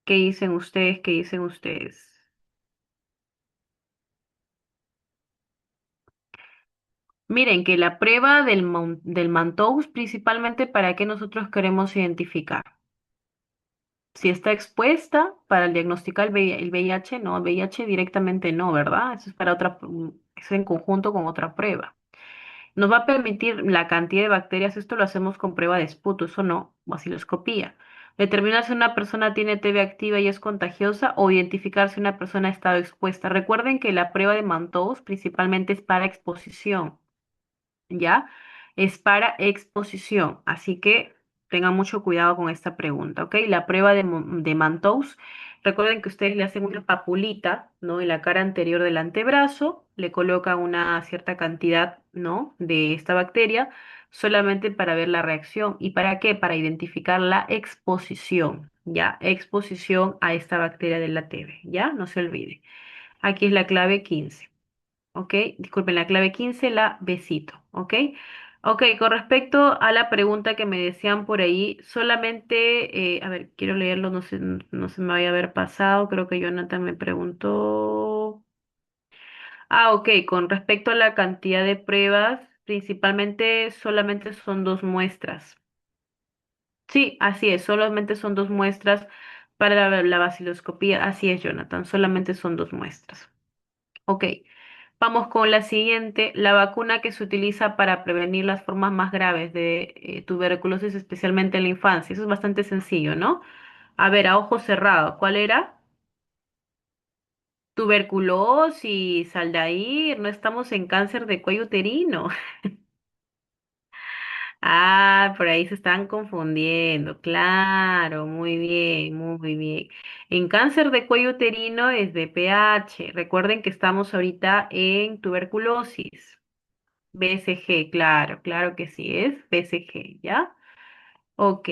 ¿Qué dicen ustedes? ¿Qué dicen ustedes? Miren que la prueba del Mantoux, principalmente para qué nosotros queremos identificar. Si está expuesta para diagnosticar el VIH, no, el VIH directamente no, ¿verdad? Eso es para otra, es en conjunto con otra prueba. Nos va a permitir la cantidad de bacterias, esto lo hacemos con prueba de esputo, eso no, vaciloscopía. Determinar si una persona tiene TB activa y es contagiosa o identificar si una persona ha estado expuesta. Recuerden que la prueba de Mantoux principalmente es para exposición. ¿Ya? Es para exposición, así que tengan mucho cuidado con esta pregunta, ¿ok? La prueba de Mantoux, recuerden que ustedes le hacen una papulita, ¿no? En la cara anterior del antebrazo, le colocan una cierta cantidad, ¿no? De esta bacteria, solamente para ver la reacción. ¿Y para qué? Para identificar la exposición, ¿ya? Exposición a esta bacteria de la TB, ¿ya? No se olvide. Aquí es la clave 15. ¿Ok? Disculpen, la clave 15 la besito, ¿ok? Ok, con respecto a la pregunta que me decían por ahí, solamente, a ver, quiero leerlo, no sé, no se me vaya a haber pasado, creo que Jonathan me preguntó. Ah, ok, con respecto a la cantidad de pruebas, principalmente solamente son dos muestras. Sí, así es, solamente son dos muestras para la vaciloscopía, así es, Jonathan, solamente son dos muestras. Ok. Vamos con la siguiente, la vacuna que se utiliza para prevenir las formas más graves de tuberculosis, especialmente en la infancia. Eso es bastante sencillo, ¿no? A ver, a ojo cerrado, ¿cuál era? Tuberculosis, Aldair, no estamos en cáncer de cuello uterino. Ah, por ahí se están confundiendo. Claro, muy bien, muy bien. En cáncer de cuello uterino es BPH. Recuerden que estamos ahorita en tuberculosis. BCG, claro, claro que sí es BCG, ¿ya? Ok,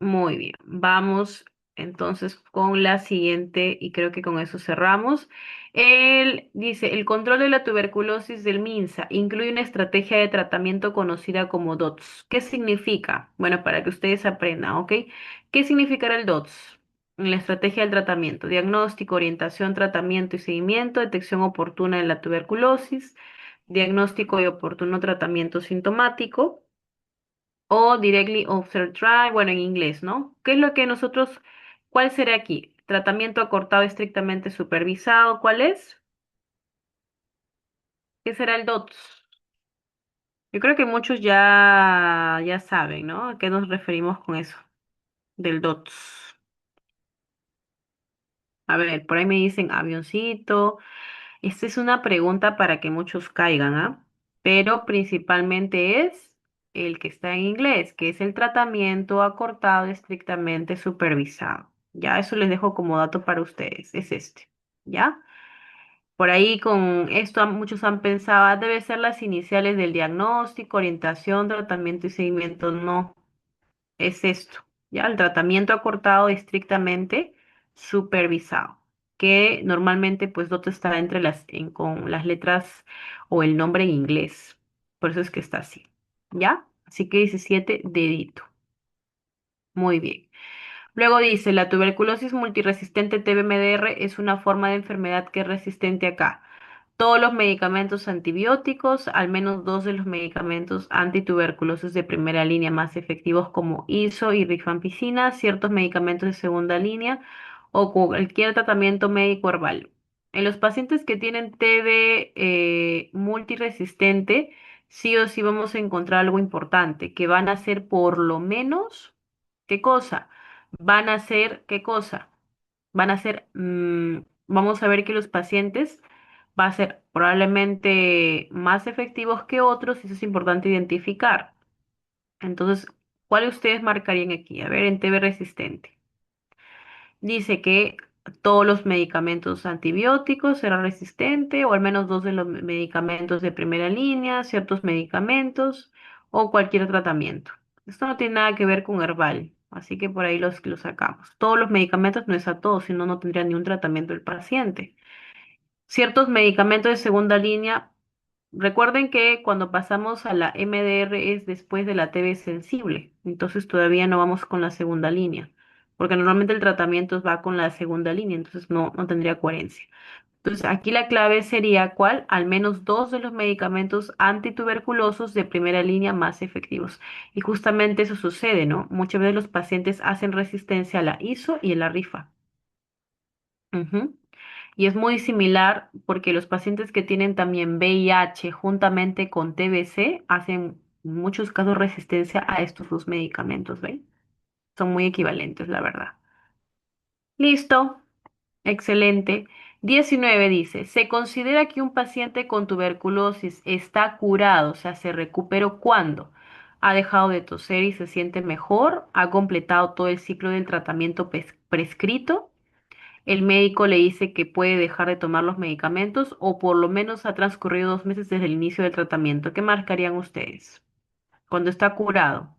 muy bien. Vamos entonces con la siguiente y creo que con eso cerramos. Él dice, el control de la tuberculosis del MINSA incluye una estrategia de tratamiento conocida como DOTS. ¿Qué significa? Bueno, para que ustedes aprendan, ¿ok? ¿Qué significará el DOTS? La estrategia del tratamiento, diagnóstico, orientación, tratamiento y seguimiento, detección oportuna de la tuberculosis, diagnóstico y oportuno tratamiento sintomático o directly observed try, bueno, en inglés, ¿no? ¿Qué es lo que nosotros, cuál será aquí? Tratamiento acortado estrictamente supervisado, ¿cuál es? ¿Qué será el DOTS? Yo creo que muchos ya saben, ¿no? ¿A qué nos referimos con eso? Del DOTS. A ver, por ahí me dicen avioncito. Esta es una pregunta para que muchos caigan, ¿ah? Pero principalmente es el que está en inglés, que es el tratamiento acortado estrictamente supervisado. Ya, eso les dejo como dato para ustedes, es este, ¿ya? Por ahí con esto muchos han pensado, "Ah, debe ser las iniciales del diagnóstico, orientación, tratamiento y seguimiento". No, es esto, ¿ya? El tratamiento acortado estrictamente supervisado, que normalmente pues DOT está entre con las letras o el nombre en inglés. Por eso es que está así, ¿ya? Así que 17 dedito. Muy bien. Luego dice, la tuberculosis multiresistente TBMDR es una forma de enfermedad que es resistente acá. Todos los medicamentos antibióticos, al menos dos de los medicamentos antituberculosis de primera línea más efectivos como ISO y rifampicina, ciertos medicamentos de segunda línea o cualquier tratamiento médico herbal. En los pacientes que tienen TB multiresistente, sí o sí vamos a encontrar algo importante, que van a ser por lo menos, ¿qué cosa? Van a ser, ¿qué cosa? Van a ser, vamos a ver que los pacientes va a ser probablemente más efectivos que otros y eso es importante identificar. Entonces, ¿cuáles ustedes marcarían aquí? A ver, en TB resistente. Dice que todos los medicamentos antibióticos serán resistentes o al menos dos de los medicamentos de primera línea, ciertos medicamentos o cualquier tratamiento. Esto no tiene nada que ver con herbal, así que por ahí los sacamos. Todos los medicamentos no es a todos, si no, no tendría ni un tratamiento el paciente. Ciertos medicamentos de segunda línea, recuerden que cuando pasamos a la MDR es después de la TB sensible, entonces todavía no vamos con la segunda línea, porque normalmente el tratamiento va con la segunda línea, entonces no tendría coherencia. Entonces, aquí la clave sería cuál, al menos dos de los medicamentos antituberculosos de primera línea más efectivos. Y justamente eso sucede, ¿no? Muchas veces los pacientes hacen resistencia a la ISO y a la rifa. Ujú. Y es muy similar porque los pacientes que tienen también VIH juntamente con TBC hacen en muchos casos resistencia a estos dos medicamentos, ¿ven? Son muy equivalentes, la verdad. Listo. Excelente. 19 dice, se considera que un paciente con tuberculosis está curado, o sea, se recuperó cuando ha dejado de toser y se siente mejor, ha completado todo el ciclo del tratamiento prescrito, el médico le dice que puede dejar de tomar los medicamentos o por lo menos ha transcurrido 2 meses desde el inicio del tratamiento. ¿Qué marcarían ustedes? Cuando está curado.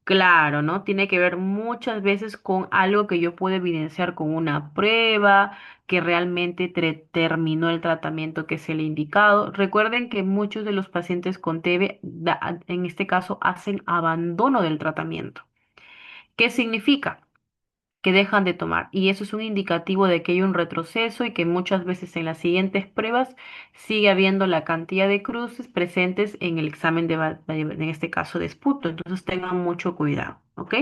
Claro, ¿no? Tiene que ver muchas veces con algo que yo puedo evidenciar con una prueba, que realmente terminó el tratamiento que se le ha indicado. Recuerden que muchos de los pacientes con TB, en este caso, hacen abandono del tratamiento. ¿Qué significa? Que dejan de tomar. Y eso es un indicativo de que hay un retroceso y que muchas veces en las siguientes pruebas sigue habiendo la cantidad de cruces presentes en el examen en este caso de esputo. Entonces tengan mucho cuidado, ¿ok?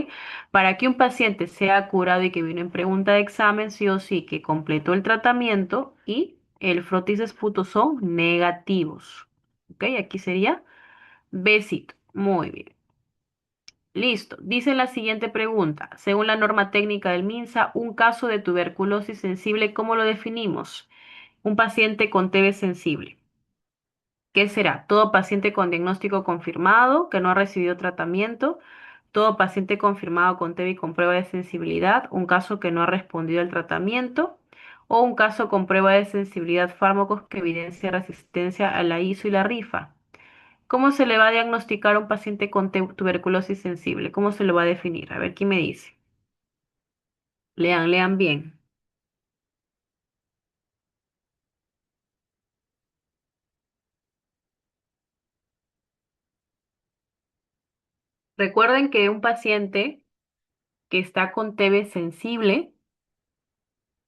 Para que un paciente sea curado y que viene en pregunta de examen, sí o sí, que completó el tratamiento y el frotis de esputo son negativos. ¿Ok? Aquí sería besito. Muy bien. Listo. Dice la siguiente pregunta. Según la norma técnica del MINSA, un caso de tuberculosis sensible, ¿cómo lo definimos? Un paciente con TB sensible. ¿Qué será? Todo paciente con diagnóstico confirmado que no ha recibido tratamiento, todo paciente confirmado con TB y con prueba de sensibilidad, un caso que no ha respondido al tratamiento o un caso con prueba de sensibilidad fármacos que evidencia resistencia a la ISO y la rifa. ¿Cómo se le va a diagnosticar a un paciente con tuberculosis sensible? ¿Cómo se lo va a definir? A ver, ¿quién me dice? Lean, lean bien. Recuerden que un paciente que está con TB sensible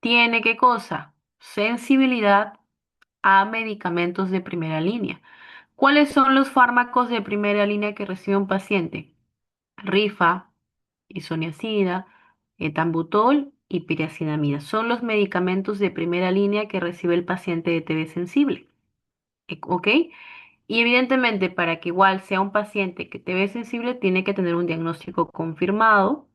tiene ¿qué cosa? Sensibilidad a medicamentos de primera línea. ¿Cuáles son los fármacos de primera línea que recibe un paciente? Rifa, isoniazida, etambutol y piracinamida. Son los medicamentos de primera línea que recibe el paciente de TB sensible. ¿Ok? Y evidentemente, para que igual sea un paciente que TB sensible, tiene que tener un diagnóstico confirmado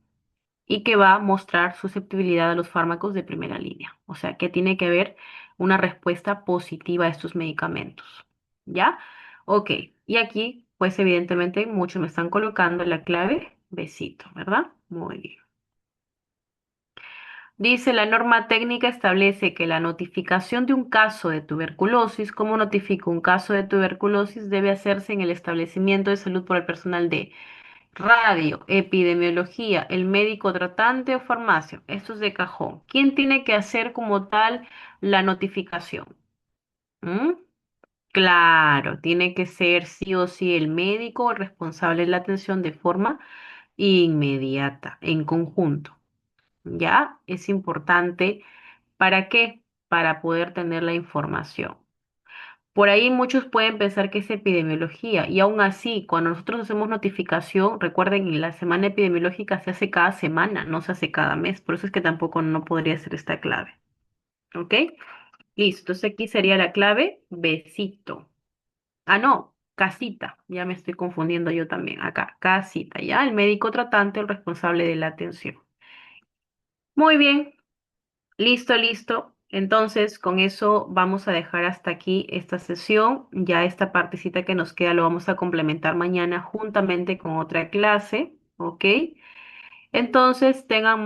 y que va a mostrar susceptibilidad a los fármacos de primera línea. O sea, que tiene que haber una respuesta positiva a estos medicamentos. ¿Ya? Ok. Y aquí, pues evidentemente, muchos me están colocando la clave besito, ¿verdad? Muy bien. Dice, la norma técnica establece que la notificación de un caso de tuberculosis, ¿cómo notifico un caso de tuberculosis? Debe hacerse en el establecimiento de salud por el personal de radio, epidemiología, el médico tratante o farmacia. Esto es de cajón. ¿Quién tiene que hacer como tal la notificación? ¿Mm? Claro, tiene que ser sí o sí el médico responsable de la atención de forma inmediata, en conjunto. ¿Ya? Es importante. ¿Para qué? Para poder tener la información. Por ahí muchos pueden pensar que es epidemiología y aún así, cuando nosotros hacemos notificación, recuerden, la semana epidemiológica se hace cada semana, no se hace cada mes, por eso es que tampoco no podría ser esta clave. ¿Ok? Listo, entonces aquí sería la clave besito. Ah, no, casita, ya me estoy confundiendo yo también. Acá, casita, ya, el médico tratante, el responsable de la atención. Muy bien. Listo, listo. Entonces, con eso vamos a dejar hasta aquí esta sesión. Ya esta partecita que nos queda lo vamos a complementar mañana juntamente con otra clase, ¿ok? Entonces, tengan